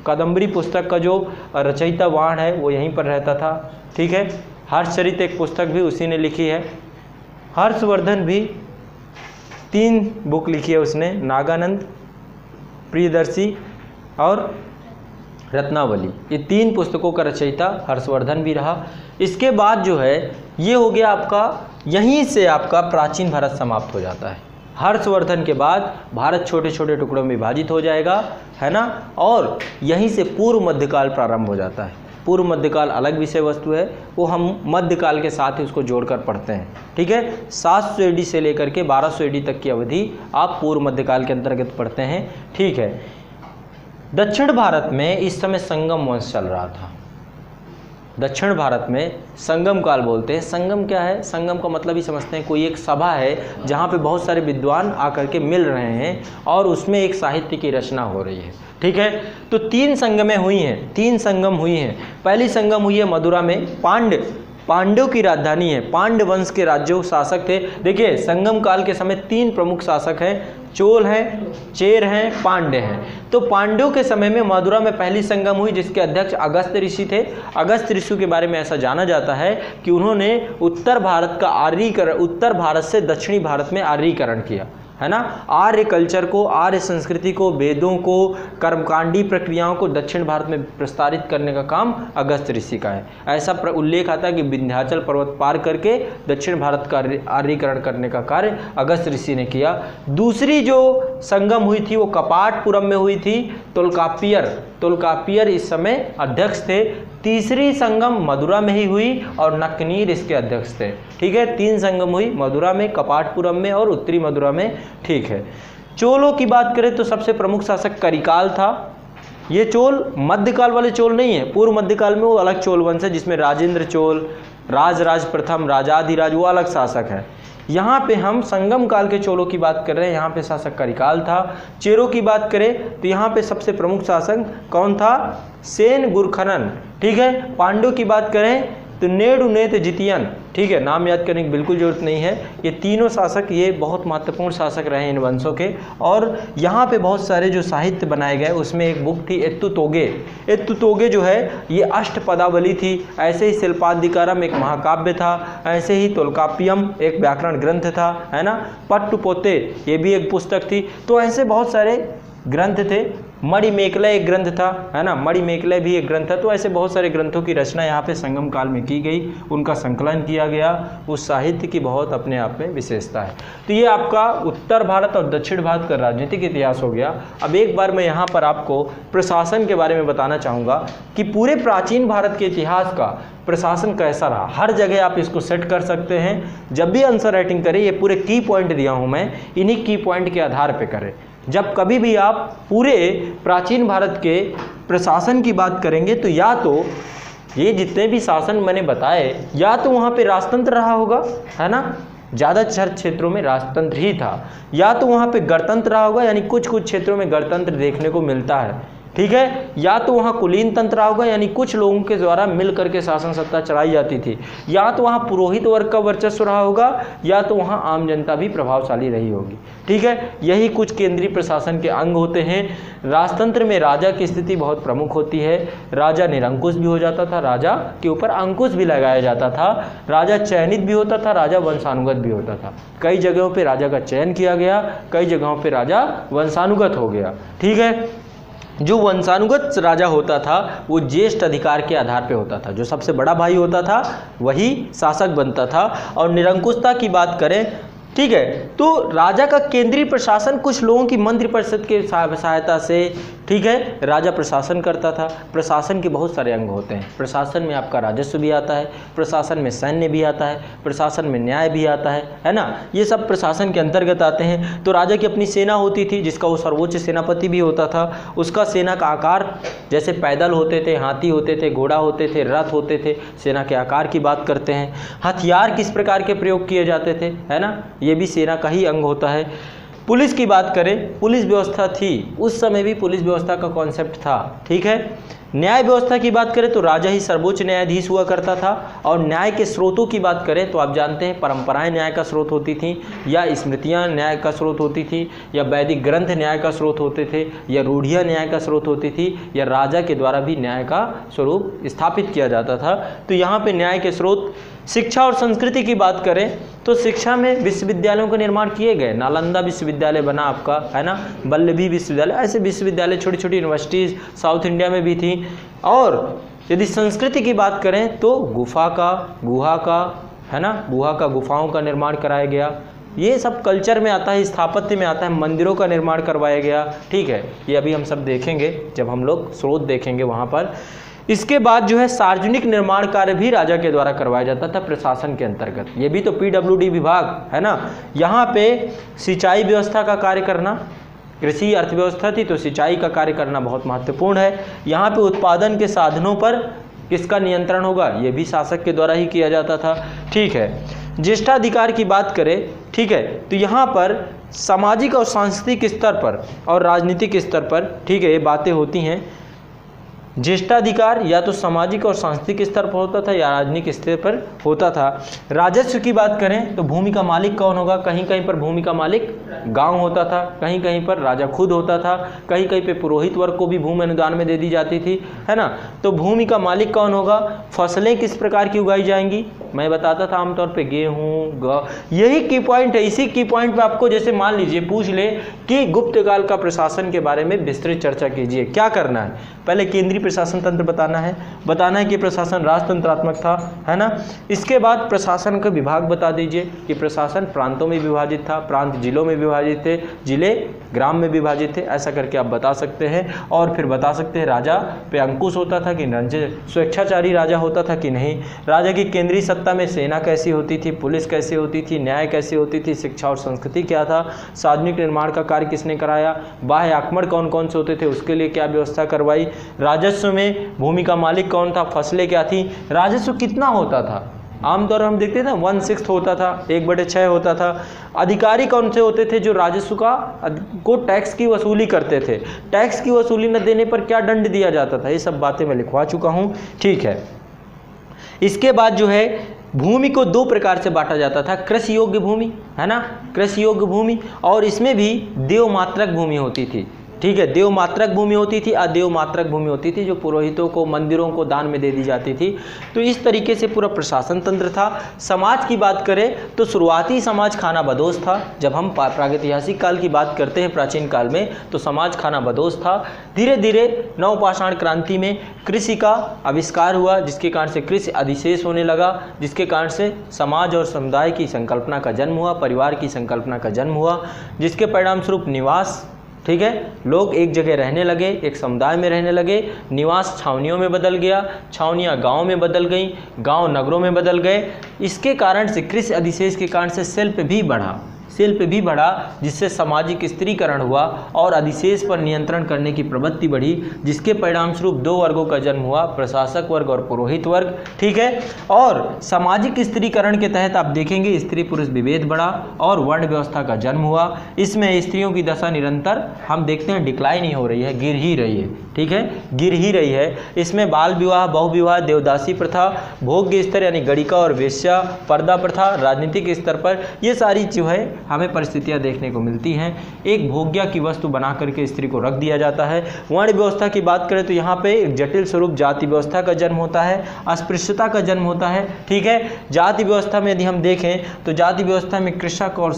कादम्बरी पुस्तक का जो रचयिता वाण है वो यहीं पर रहता था, ठीक है। हर्षचरित एक पुस्तक भी उसी ने लिखी है। हर्षवर्धन भी 3 बुक लिखी है उसने, नागानंद, प्रियदर्शी और रत्नावली। ये 3 पुस्तकों का रचयिता हर्षवर्धन भी रहा। इसके बाद जो है ये हो गया आपका, यहीं से आपका प्राचीन भारत समाप्त हो जाता है। हर्षवर्धन के बाद भारत छोटे छोटे टुकड़ों में विभाजित हो जाएगा, है ना, और यहीं से पूर्व मध्यकाल प्रारंभ हो जाता है। पूर्व मध्यकाल अलग विषय वस्तु है, वो हम मध्यकाल के साथ ही उसको जोड़कर पढ़ते हैं, ठीक है। 700 AD से लेकर के 1200 AD तक की अवधि आप पूर्व मध्यकाल के अंतर्गत पढ़ते हैं, ठीक है। दक्षिण भारत में इस समय संगम वंश चल रहा था। दक्षिण भारत में संगम काल बोलते हैं। संगम क्या है? संगम का मतलब ही समझते हैं, कोई एक सभा है जहाँ पे बहुत सारे विद्वान आकर के मिल रहे हैं और उसमें एक साहित्य की रचना हो रही है, ठीक है। तो 3 संगमें हुई हैं, 3 संगम हुई हैं। पहली संगम हुई है मदुरा में, पांड्यों की राजधानी है, पांड्य वंश के राज्यों शासक थे। देखिए संगम काल के समय 3 प्रमुख शासक हैं, चोल हैं, चेर हैं, पांड्य हैं। तो पांड्यों के समय में मदुरा में पहली संगम हुई, जिसके अध्यक्ष अगस्त्य ऋषि थे। अगस्त्य ऋषि के बारे में ऐसा जाना जाता है कि उन्होंने उत्तर भारत से दक्षिणी भारत में आर्यीकरण किया, है ना। आर्य कल्चर को, आर्य संस्कृति को, वेदों को, कर्मकांडी प्रक्रियाओं को दक्षिण भारत में प्रसारित करने का काम अगस्त्य ऋषि का है। ऐसा उल्लेख आता है कि विंध्याचल पर्वत पार करके दक्षिण भारत का आर्यीकरण करने का कार्य अगस्त्य ऋषि ने किया। दूसरी जो संगम हुई थी वो कपाटपुरम में हुई थी, तोलकाप्पियर तोल्कापियर इस समय अध्यक्ष थे। तीसरी संगम मदुरा में ही हुई और नक्कनीर इसके अध्यक्ष थे। ठीक है, 3 संगम हुई, मदुरा में, कपाटपुरम में और उत्तरी मदुरा में। ठीक है, चोलों की बात करें तो सबसे प्रमुख शासक करिकाल था। ये चोल मध्यकाल वाले चोल नहीं है, पूर्व मध्यकाल में वो अलग चोल वंश है जिसमें राजेंद्र चोल, राजराज प्रथम, राजाधिराज वो अलग शासक है। यहाँ पे हम संगम काल के चोलों की बात कर रहे हैं, यहाँ पे शासक करिकाल था। चेरों की बात करें तो यहाँ पे सबसे प्रमुख शासक कौन था? सेन गुरखनन। ठीक है, पांड्यों की बात करें तो नेडुनेत जितियन। ठीक है, नाम याद करने की बिल्कुल जरूरत नहीं है। ये तीनों शासक ये बहुत महत्वपूर्ण शासक रहे इन वंशों के। और यहाँ पे बहुत सारे जो साहित्य बनाए गए उसमें एक बुक थी एत्तुतोगे। एत्तुतोगे जो है ये अष्टपदावली थी। ऐसे ही शिल्पाधिकारम एक महाकाव्य था, ऐसे ही तोल्कापियम एक व्याकरण ग्रंथ था, है ना। पट्टुपोते ये भी एक पुस्तक थी। तो ऐसे बहुत सारे ग्रंथ थे। मणिमेकलय एक ग्रंथ था, है ना, मणिमेकलय भी एक ग्रंथ था। तो ऐसे बहुत सारे ग्रंथों की रचना यहाँ पे संगम काल में की गई, उनका संकलन किया गया। उस साहित्य की बहुत अपने आप में विशेषता है। तो ये आपका उत्तर भारत और दक्षिण भारत का राजनीतिक इतिहास हो गया। अब एक बार मैं यहाँ पर आपको प्रशासन के बारे में बताना चाहूँगा कि पूरे प्राचीन भारत के इतिहास का प्रशासन कैसा रहा। हर जगह आप इसको सेट कर सकते हैं। जब भी आंसर राइटिंग करें, ये पूरे की पॉइंट दिया हूँ मैं, इन्हीं की पॉइंट के आधार पर करें। जब कभी भी आप पूरे प्राचीन भारत के प्रशासन की बात करेंगे तो या तो ये जितने भी शासन मैंने बताए, या तो वहाँ पे राजतंत्र रहा होगा, है ना, ज़्यादातर क्षेत्रों में राजतंत्र ही था, या तो वहाँ पे गणतंत्र रहा होगा, यानी कुछ कुछ क्षेत्रों में गणतंत्र देखने को मिलता है। ठीक है, या तो वहाँ कुलीन तंत्र रहा होगा, यानी कुछ लोगों के द्वारा मिल करके शासन सत्ता चलाई जाती थी, या तो वहाँ पुरोहित वर्ग का वर्चस्व रहा होगा, या तो वहाँ आम जनता भी प्रभावशाली रही होगी। ठीक है, यही कुछ केंद्रीय प्रशासन के अंग होते हैं। राजतंत्र में राजा की स्थिति बहुत प्रमुख होती है। राजा निरंकुश भी हो जाता था, राजा के ऊपर अंकुश भी लगाया जाता था, राजा चयनित भी होता था, राजा वंशानुगत भी होता था। कई जगहों पे राजा का चयन किया गया, कई जगहों पे राजा वंशानुगत हो गया। ठीक है, जो वंशानुगत राजा होता था वो ज्येष्ठ अधिकार के आधार पे होता था। जो सबसे बड़ा भाई होता था वही शासक बनता था। और निरंकुशता की बात करें, ठीक है, तो राजा का केंद्रीय प्रशासन कुछ लोगों की मंत्रिपरिषद के सहायता से, ठीक है, राजा प्रशासन करता था। प्रशासन के बहुत सारे अंग होते हैं। प्रशासन में आपका राजस्व भी आता है, प्रशासन में सैन्य भी आता है, प्रशासन में न्याय भी आता है ना। ये सब प्रशासन के अंतर्गत आते हैं। तो राजा की अपनी सेना होती थी जिसका वो सर्वोच्च सेनापति भी होता था। उसका सेना का आकार जैसे पैदल होते थे, हाथी होते थे, घोड़ा होते थे, रथ होते थे। सेना के आकार की बात करते हैं। हथियार किस प्रकार के प्रयोग किए जाते थे, है ना, ये भी सेना का ही अंग होता है। पुलिस की बात करें, पुलिस व्यवस्था थी, उस समय भी पुलिस व्यवस्था का कॉन्सेप्ट था। ठीक है, न्याय व्यवस्था की बात करें तो राजा ही सर्वोच्च न्यायाधीश हुआ करता था। और न्याय के स्रोतों की बात करें तो आप जानते हैं परंपराएं न्याय का स्रोत होती थीं, या स्मृतियां न्याय का स्रोत होती थी, या वैदिक ग्रंथ न्याय का स्रोत होते थे, या रूढ़ियाँ न्याय का स्रोत होती थी, या राजा के द्वारा भी न्याय का स्वरूप स्थापित किया जाता था। तो यहाँ पे न्याय के स्रोत। शिक्षा और संस्कृति की बात करें तो शिक्षा में विश्वविद्यालयों का निर्माण किए गए। नालंदा विश्वविद्यालय बना आपका, है ना, वल्लभी विश्वविद्यालय, ऐसे विश्वविद्यालय, छोटी छोटी यूनिवर्सिटीज़ साउथ इंडिया में भी थी। और यदि संस्कृति की बात करें तो गुहा का, है ना, गुफाओं का निर्माण कराया गया। ये सब कल्चर में आता है, स्थापत्य में आता है। मंदिरों का निर्माण करवाया गया। ठीक है, ये अभी हम सब देखेंगे जब हम लोग स्रोत देखेंगे वहाँ पर। इसके बाद जो है सार्वजनिक निर्माण कार्य भी राजा के द्वारा करवाया जाता था प्रशासन के अंतर्गत। ये भी तो PWD विभाग, है ना। यहाँ पे सिंचाई व्यवस्था का कार्य करना, कृषि अर्थव्यवस्था थी तो सिंचाई का कार्य करना बहुत महत्वपूर्ण है। यहाँ पे उत्पादन के साधनों पर किसका नियंत्रण होगा, ये भी शासक के द्वारा ही किया जाता था। ठीक है, ज्येष्ठाधिकार की बात करें, ठीक है, तो यहाँ पर सामाजिक और सांस्कृतिक स्तर पर और राजनीतिक स्तर पर, ठीक है, ये बातें होती हैं। ज्येष्ठाधिकार या तो सामाजिक और सांस्कृतिक स्तर पर होता था या राजनीतिक स्तर पर होता था। राजस्व की बात करें तो भूमि का मालिक कौन होगा, कहीं कहीं पर भूमि का मालिक गांव होता था, कहीं कहीं पर राजा खुद होता था, कहीं कहीं पे पुरोहित वर्ग को भी भूमि अनुदान में दे दी जाती थी, है ना। तो भूमि का मालिक कौन होगा, फसलें किस प्रकार की उगाई जाएंगी, मैं बताता था आमतौर पर गेहूँ, यही की पॉइंट है। इसी की पॉइंट पर आपको जैसे मान लीजिए पूछ ले कि गुप्त काल का प्रशासन के बारे में विस्तृत चर्चा कीजिए, क्या करना है। पहले केंद्रीय प्रशासन तंत्र बताना है कि प्रशासन राजतंत्रात्मक था, है ना। इसके बाद प्रशासन का विभाग बता दीजिए कि प्रशासन प्रांतों में विभाजित था, प्रांत जिलों में विभाजित थे, जिले ग्राम में विभाजित थे, ऐसा करके आप बता सकते हैं। और फिर बता सकते हैं राजा पे अंकुश होता था कि स्वेच्छाचारी राजा होता था कि नहीं, राजा की केंद्रीय सत्ता में सेना कैसी होती थी, पुलिस कैसी होती थी, न्याय कैसी होती थी, शिक्षा और संस्कृति क्या था, सार्वजनिक निर्माण का कार्य किसने कराया, बाह्य आक्रमण कौन कौन से होते थे, उसके लिए क्या व्यवस्था करवाई, राजस्व में भूमि का मालिक कौन था, फसलें क्या थी, राजस्व कितना होता था। आमतौर हम देखते थे ना 1/6 होता था, 1/6 होता था। अधिकारी कौन से होते थे जो राजस्व को टैक्स की वसूली करते थे, टैक्स की वसूली न देने पर क्या दंड दिया जाता था, ये सब बातें मैं लिखवा चुका हूँ, ठीक है। इसके बाद जो है भूमि को 2 प्रकार से बांटा जाता था, कृषि योग्य भूमि, है ना, कृषि योग्य भूमि, और इसमें भी देवमात्रक भूमि होती थी, ठीक है। देवमात्रक भूमि होती थी, अदेवमात्रक भूमि होती थी, जो पुरोहितों को, मंदिरों को दान में दे दी जाती थी। तो इस तरीके से पूरा प्रशासन तंत्र था। समाज की बात करें तो शुरुआती समाज खानाबदोश था। जब हम प्रागैतिहासिक काल की बात करते हैं, प्राचीन काल में, तो समाज खानाबदोश था। धीरे धीरे नवपाषाण क्रांति में कृषि का आविष्कार हुआ, जिसके कारण से कृषि अधिशेष होने लगा, जिसके कारण से समाज और समुदाय की संकल्पना का जन्म हुआ, परिवार की संकल्पना का जन्म हुआ, जिसके परिणाम स्वरूप निवास, ठीक है, लोग एक जगह रहने लगे, एक समुदाय में रहने लगे, निवास छावनियों में बदल गया, छावनियाँ गांव में बदल गई, गांव नगरों में बदल गए। इसके कारण से कृषि अधिशेष के कारण से शिल्प भी बढ़ा, जिससे सामाजिक स्त्रीकरण हुआ और अधिशेष पर नियंत्रण करने की प्रवृत्ति बढ़ी, जिसके परिणाम स्वरूप 2 वर्गों का जन्म हुआ, प्रशासक वर्ग और पुरोहित वर्ग, ठीक है। और सामाजिक स्त्रीकरण के तहत आप देखेंगे स्त्री पुरुष विभेद बढ़ा और वर्ण व्यवस्था का जन्म हुआ। इसमें स्त्रियों की दशा निरंतर हम देखते हैं डिक्लाइन ही हो रही है, गिर ही रही है, ठीक है, गिर ही रही है। इसमें बाल विवाह, बहुविवाह, देवदासी प्रथा, भोग्य स्तर यानी गणिका और वेश्या, पर्दा प्रथा, राजनीतिक स्तर पर ये सारी जो है हमें परिस्थितियां देखने को मिलती हैं। एक भोग्या की वस्तु बना करके स्त्री को रख दिया जाता है। वर्ण व्यवस्था की बात करें तो यहाँ पे एक जटिल स्वरूप जाति व्यवस्था का जन्म होता है, अस्पृश्यता का जन्म होता है, ठीक है। जाति व्यवस्था में यदि हम देखें तो जाति व्यवस्था में कृषक और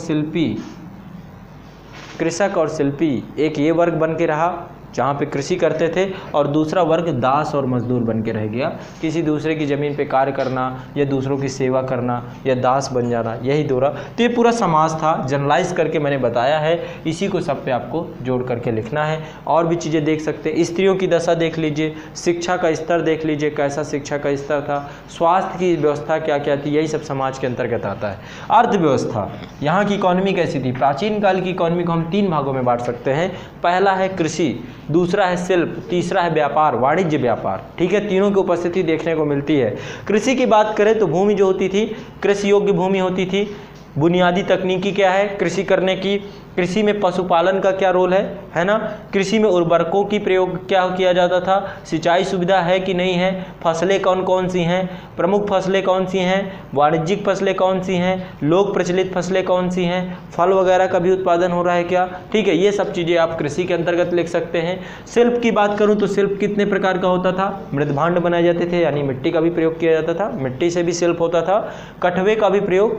शिल्पी एक ये वर्ग बन के रहा जहाँ पे कृषि करते थे, और दूसरा वर्ग दास और मजदूर बन के रह गया। किसी दूसरे की ज़मीन पे कार्य करना या दूसरों की सेवा करना या दास बन जाना, यही दोहरा। तो ये पूरा समाज था, जनरलाइज करके मैंने बताया है, इसी को सब पे आपको जोड़ करके लिखना है। और भी चीज़ें देख सकते हैं, स्त्रियों की दशा देख लीजिए, शिक्षा का स्तर देख लीजिए, कैसा शिक्षा का स्तर था, स्वास्थ्य की व्यवस्था क्या क्या थी, यही सब समाज के अंतर्गत आता है। अर्थव्यवस्था, यहाँ की इकॉनमी कैसी थी। प्राचीन काल की इकॉनमी को हम 3 भागों में बांट सकते हैं। पहला है कृषि, दूसरा है शिल्प, तीसरा है व्यापार, वाणिज्य व्यापार, ठीक है। तीनों की उपस्थिति देखने को मिलती है। कृषि की बात करें तो भूमि जो होती थी कृषि योग्य भूमि होती थी। बुनियादी तकनीकी क्या है कृषि करने की, कृषि में पशुपालन का क्या रोल है ना, कृषि में उर्वरकों की प्रयोग क्या किया जाता था, सिंचाई सुविधा है कि नहीं है, फसलें कौन कौन सी हैं, प्रमुख फसलें कौन सी हैं, वाणिज्यिक फसलें कौन सी हैं, लोक प्रचलित फसलें कौन सी हैं, फल वगैरह का भी उत्पादन हो रहा है क्या, ठीक है। ये सब चीज़ें आप कृषि के अंतर्गत लिख सकते हैं। शिल्प की बात करूँ तो शिल्प कितने प्रकार का होता था, मृदभांड बनाए जाते थे, यानी मिट्टी का भी प्रयोग किया जाता था, मिट्टी से भी शिल्प होता था, कठवे का भी प्रयोग,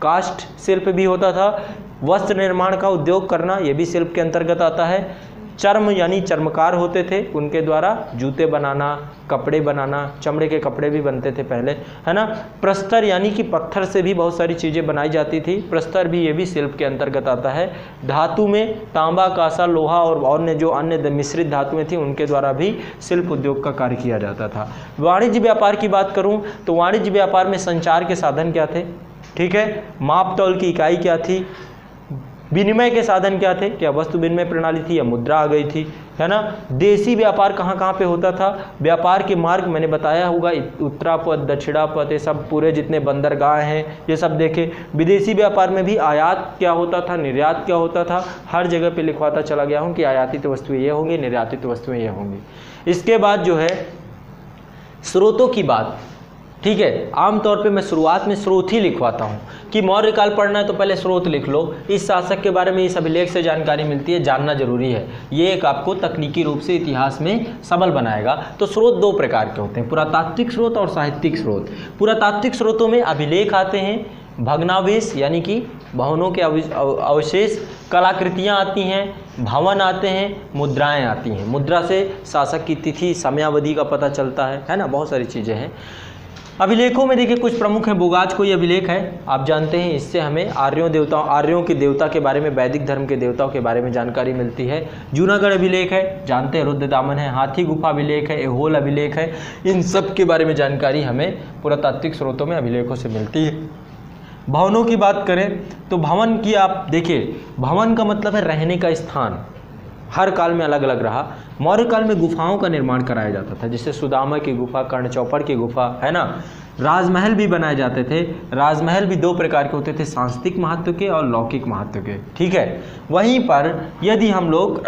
कास्ट शिल्प भी होता था, वस्त्र निर्माण का उद्योग करना ये भी शिल्प के अंतर्गत आता है, चर्म यानी चर्मकार होते थे, उनके द्वारा जूते बनाना, कपड़े बनाना, चमड़े के कपड़े भी बनते थे पहले, है ना। प्रस्तर यानी कि पत्थर से भी बहुत सारी चीज़ें बनाई जाती थी, प्रस्तर भी ये भी शिल्प के अंतर्गत आता है। धातु में तांबा, कांसा, लोहा और अन्य जो अन्य मिश्रित धातुएं थी उनके द्वारा भी शिल्प उद्योग का कार्य किया जाता था। वाणिज्य व्यापार की बात करूँ तो वाणिज्य व्यापार में संचार के साधन क्या थे, ठीक है, माप तौल की इकाई क्या थी, विनिमय के साधन क्या थे, क्या वस्तु विनिमय प्रणाली थी या मुद्रा आ गई थी, है ना। देशी व्यापार कहाँ कहाँ पे होता था, व्यापार के मार्ग मैंने बताया होगा, उत्तरापथ, दक्षिणापथ, ये सब पूरे जितने बंदरगाह हैं ये सब देखे। विदेशी व्यापार में भी आयात क्या होता था, निर्यात क्या होता था, हर जगह पे लिखवाता चला गया हूँ कि आयातित वस्तुएं ये होंगी, निर्यातित वस्तुएं ये होंगी। इसके बाद जो है स्रोतों की बात, ठीक है, आमतौर पे मैं शुरुआत में स्रोत ही लिखवाता हूँ कि मौर्य काल पढ़ना है तो पहले स्रोत लिख लो। इस शासक के बारे में इस अभिलेख से जानकारी मिलती है, जानना जरूरी है, ये एक आपको तकनीकी रूप से इतिहास में सबल बनाएगा। तो स्रोत 2 प्रकार के होते हैं, पुरातात्विक स्रोत और साहित्यिक स्रोत। पुरातात्विक स्रोतों में अभिलेख आते हैं, भग्नावशेष यानी कि भवनों के अवशेष, कलाकृतियाँ आती हैं, भवन आते हैं, मुद्राएं आती हैं। मुद्रा से शासक की तिथि समयावधि का पता चलता है ना, बहुत सारी चीज़ें हैं। अभिलेखों में देखिए कुछ प्रमुख हैं। बोगाज कोई अभिलेख है, आप जानते हैं, इससे हमें आर्यों के देवता के बारे में, वैदिक धर्म के देवताओं के बारे में जानकारी मिलती है। जूनागढ़ अभिलेख है, जानते हैं, रुद्रदामन है। हाथी गुफा अभिलेख है, एहोल अभिलेख है। इन सब के बारे में जानकारी हमें पुरातात्विक स्रोतों में अभिलेखों से मिलती है। भवनों की बात करें तो भवन की आप देखिए, भवन का मतलब है रहने का स्थान, हर काल में अलग अलग रहा। मौर्य काल में गुफाओं का निर्माण कराया जाता था, जैसे सुदामा की गुफा, कर्ण चौपड़ की गुफा, है ना। राजमहल भी बनाए जाते थे। राजमहल भी दो प्रकार के होते थे, सांस्कृतिक महत्व के और लौकिक महत्व के, ठीक है। वहीं पर यदि हम लोग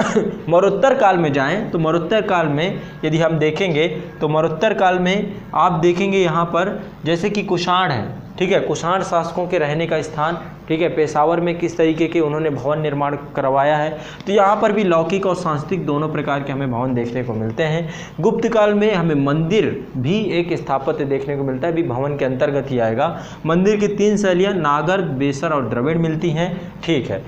मरणोत्तर काल में जाएं तो मरणोत्तर काल में यदि हम देखेंगे तो मरणोत्तर काल में आप देखेंगे यहाँ पर जैसे कि कुषाण है, ठीक है, कुषाण शासकों के रहने का स्थान, ठीक है। पेशावर में किस तरीके के उन्होंने भवन निर्माण करवाया है, तो यहाँ पर भी लौकिक और सांस्कृतिक दोनों प्रकार के हमें भवन देखने को मिलते हैं। गुप्त काल में हमें मंदिर भी एक स्थापत्य देखने को मिलता है, भी भवन के अंतर्गत ही आएगा। मंदिर की 3 शैलियाँ नागर, बेसर और द्रविड़ मिलती हैं, ठीक है।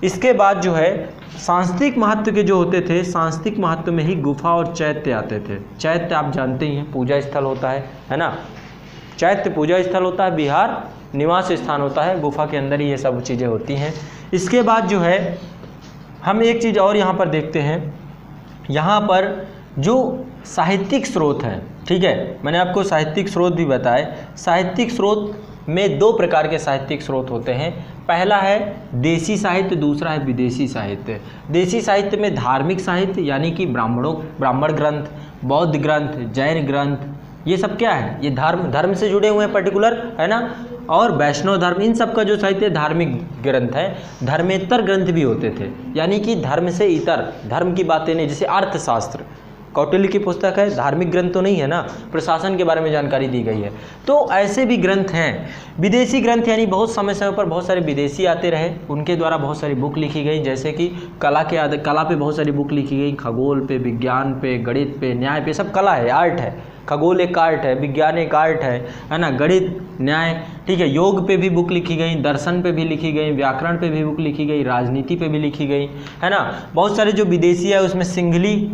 इसके बाद जो है सांस्कृतिक महत्व के जो होते थे, सांस्कृतिक महत्व में ही गुफा और चैत्य आते थे। चैत्य आप जानते ही हैं, पूजा स्थल होता है ना। चैत्य पूजा स्थल होता है, विहार निवास स्थान होता है, गुफा के अंदर ही ये सब चीज़ें होती हैं। इसके बाद जो है हम एक चीज़ और यहाँ पर देखते हैं, यहाँ पर जो साहित्यिक स्रोत हैं, ठीक है, मैंने आपको साहित्यिक स्रोत भी बताए। साहित्यिक स्रोत में 2 प्रकार के साहित्यिक स्रोत होते हैं। पहला है देसी साहित्य, दूसरा है विदेशी साहित्य। देसी साहित्य में धार्मिक साहित्य यानी कि ब्राह्मण ग्रंथ, बौद्ध ग्रंथ, जैन ग्रंथ, ये सब क्या है, ये धर्म से जुड़े हुए हैं पर्टिकुलर, है ना। और वैष्णव धर्म, इन सब का जो साहित्य धार्मिक ग्रंथ है। धर्मेतर ग्रंथ भी होते थे, यानी कि धर्म से इतर, धर्म की बातें नहीं, जैसे अर्थशास्त्र, कौटिल्य की पुस्तक है, धार्मिक ग्रंथ तो नहीं है ना, प्रशासन के बारे में जानकारी दी गई है। तो ऐसे भी ग्रंथ हैं। विदेशी ग्रंथ यानी बहुत समय समय पर बहुत सारे विदेशी आते रहे, उनके द्वारा बहुत सारी बुक लिखी गई, जैसे कि कला पे बहुत सारी बुक लिखी गई, खगोल पे, विज्ञान पे, गणित पे, न्याय पे, सब कला है, आर्ट है। खगोल एक आर्ट है, विज्ञान एक आर्ट है ना, गणित, न्याय, ठीक है। योग पे भी बुक लिखी गई, दर्शन पे भी लिखी गई, व्याकरण पे भी बुक लिखी गई, राजनीति पे भी लिखी गई, है ना। बहुत सारे जो विदेशी है उसमें सिंघली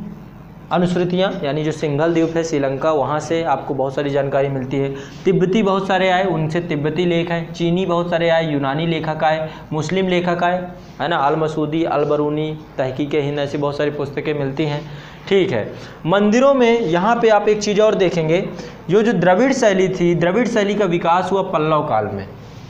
अनुश्रुतियाँ यानी जो सिंघल द्वीप है श्रीलंका, वहाँ से आपको बहुत सारी जानकारी मिलती है। तिब्बती बहुत सारे आए, उनसे तिब्बती लेख हैं। चीनी बहुत सारे आए, यूनानी लेखक आए, मुस्लिम लेखक आए, है ना। अल मसूदी, अल बरूनी, तहकीक-ए-हिंद, ऐसी बहुत सारी पुस्तकें मिलती हैं, ठीक है। मंदिरों में यहाँ पे आप एक चीज़ और देखेंगे, जो द्रविड़ शैली थी, द्रविड़ शैली का विकास हुआ पल्लव काल में।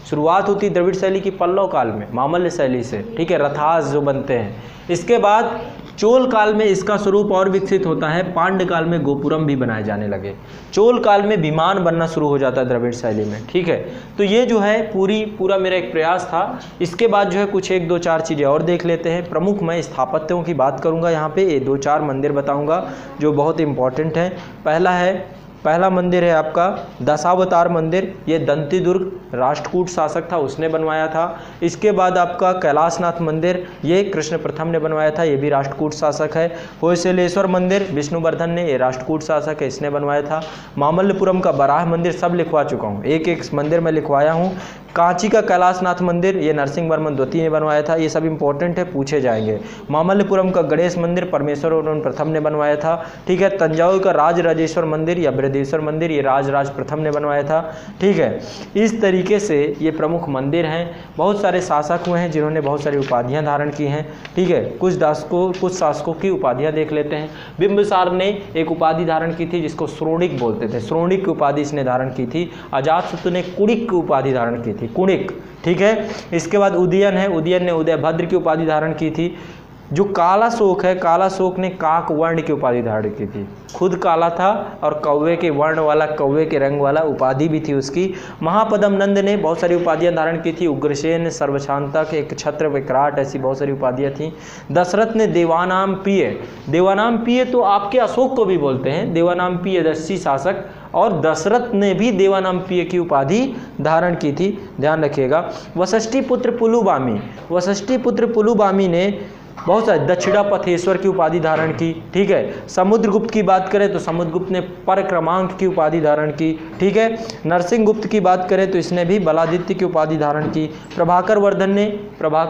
शुरुआत होती द्रविड़ शैली की पल्लव काल में, मामल्य शैली से, ठीक है, रथास जो बनते हैं। इसके बाद चोल काल में इसका स्वरूप और विकसित होता है, पांड्य काल में गोपुरम भी बनाए जाने लगे, चोल काल में विमान बनना शुरू हो जाता है द्रविड़ शैली में, ठीक है। तो ये जो है पूरा मेरा एक प्रयास था। इसके बाद जो है कुछ 1-2-4 चीज़ें और देख लेते हैं। प्रमुख मैं स्थापत्यों की बात करूँगा, यहाँ पे ये 2-4 मंदिर बताऊँगा जो बहुत इंपॉर्टेंट है। पहला मंदिर है आपका दशावतार मंदिर, ये दंती दुर्ग राष्ट्रकूट शासक था, उसने बनवाया था। इसके बाद आपका कैलाशनाथ मंदिर, ये कृष्ण प्रथम ने बनवाया था, ये भी राष्ट्रकूट शासक है। होयसलेश्वर मंदिर विष्णुवर्धन ने, ये राष्ट्रकूट शासक है, इसने बनवाया था। मामल्लपुरम का बराह मंदिर सब लिखवा चुका हूँ, एक मंदिर मैं लिखवाया हूँ। कांची का कैलाशनाथ मंदिर, ये नरसिंह वर्मन द्वितीय ने बनवाया था, ये सब इंपॉर्टेंट है, पूछे जाएंगे। मामल्लपुरम का गणेश मंदिर परमेश्वर वर्मन प्रथम ने बनवाया था, ठीक है। तंजावुर का राजराजेश्वर मंदिर या बृहदेश्वर मंदिर, ये राज प्रथम ने बनवाया था, ठीक है। इस तरीके से ये प्रमुख मंदिर हैं। बहुत सारे शासक हुए हैं जिन्होंने बहुत सारी उपाधियाँ धारण की हैं, ठीक है। कुछ शासकों की उपाधियाँ देख लेते हैं। बिंबिसार ने एक उपाधि धारण की थी जिसको श्रोणिक बोलते थे, श्रोणिक की उपाधि इसने धारण की थी। अजातशत्रु ने कुणिक की उपाधि धारण की थी, कुणिक, ठीक है। इसके बाद उदयन है, उदयन ने उदयभद्र की उपाधि धारण की थी। जो कालाशोक है, कालाशोक ने काक वर्ण की उपाधि धारण की थी, खुद काला था और कौवे के वर्ण वाला, कौवे के रंग वाला उपाधि भी थी उसकी। महापदम नंद ने बहुत सारी उपाधियां धारण की थी, उग्रसेन, सर्वशांतक, एक छत्र विकराट, ऐसी बहुत सारी उपाधियां थी। दशरथ ने देवानाम प्रिय तो आपके अशोक को भी बोलते हैं, देवानाम प्रियदर्शी शासक, और दशरथ ने भी देवानाम प्रिय की उपाधि धारण की थी, ध्यान रखिएगा। वशिष्ठी पुत्र पुलुबामी ने बहुत सारे, दक्षिणापथेश्वर की उपाधि धारण की, ठीक है। समुद्रगुप्त की बात करें तो समुद्रगुप्त ने परक्रमांक की उपाधि धारण की, ठीक है। नरसिंहगुप्त की बात करें तो इसने भी बलादित्य की उपाधि धारण की। प्रभाकर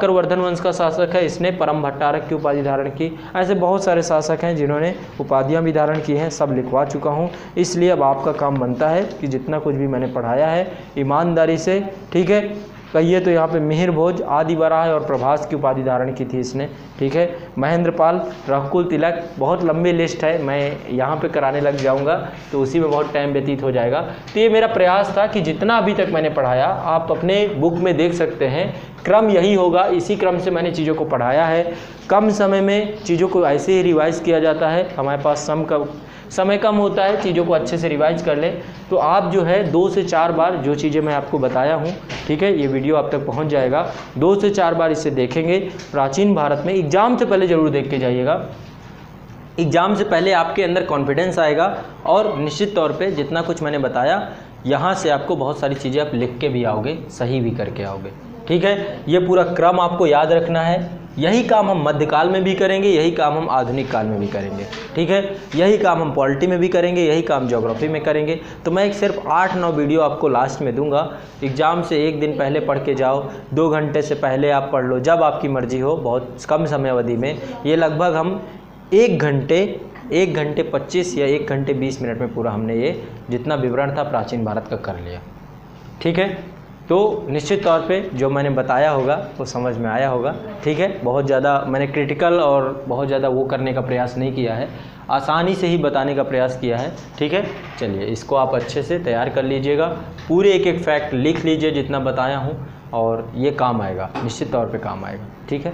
वर्धन वंश का शासक है, इसने परम भट्टारक की उपाधि धारण की। ऐसे बहुत सारे शासक हैं जिन्होंने उपाधियां भी धारण की हैं, सब लिखवा चुका हूं। इसलिए अब आपका काम बनता है कि जितना कुछ भी मैंने पढ़ाया है ईमानदारी से, ठीक है। कहिए तो यहाँ पे मिहिर भोज, आदि वराह और प्रभास की उपाधि धारण की थी इसने, ठीक है। महेंद्रपाल, रघुकुल तिलक, बहुत लंबी लिस्ट है, मैं यहाँ पे कराने लग जाऊँगा तो उसी में बहुत टाइम व्यतीत हो जाएगा। तो ये मेरा प्रयास था कि जितना अभी तक मैंने पढ़ाया आप अपने बुक में देख सकते हैं, क्रम यही होगा, इसी क्रम से मैंने चीज़ों को पढ़ाया है। कम समय में चीज़ों को ऐसे ही रिवाइज़ किया जाता है, हमारे पास समय कम होता है, चीज़ों को अच्छे से रिवाइज कर लें तो आप जो है 2 से 4 बार जो चीज़ें मैं आपको बताया हूँ, ठीक है, ये वीडियो आप तक पहुँच जाएगा। 2 से 4 बार इसे देखेंगे। प्राचीन भारत में एग्ज़ाम से पहले ज़रूर देख के जाइएगा। एग्ज़ाम से पहले आपके अंदर कॉन्फिडेंस आएगा और निश्चित तौर पे जितना कुछ मैंने बताया यहाँ से आपको बहुत सारी चीज़ें आप लिख के भी आओगे, सही भी करके आओगे, ठीक है। ये पूरा क्रम आपको याद रखना है। यही काम हम मध्यकाल में भी करेंगे, यही काम हम आधुनिक काल में भी करेंगे, ठीक है। यही काम हम पॉलिटी में भी करेंगे, यही काम ज्योग्राफी में करेंगे। तो मैं एक सिर्फ 8-9 वीडियो आपको लास्ट में दूंगा। एग्ज़ाम से एक दिन पहले पढ़ के जाओ, 2 घंटे से पहले आप पढ़ लो, जब आपकी मर्जी हो। बहुत कम समय अवधि में ये लगभग हम 1 घंटे 25 या 1 घंटे 20 मिनट में पूरा हमने ये जितना विवरण था प्राचीन भारत का कर लिया, ठीक है। तो निश्चित तौर पे जो मैंने बताया होगा वो समझ में आया होगा, ठीक है। बहुत ज़्यादा मैंने क्रिटिकल और बहुत ज़्यादा वो करने का प्रयास नहीं किया है, आसानी से ही बताने का प्रयास किया है, ठीक है। चलिए इसको आप अच्छे से तैयार कर लीजिएगा, पूरे एक फैक्ट लिख लीजिए जितना बताया हूँ, और ये काम आएगा, निश्चित तौर पे काम आएगा, ठीक है।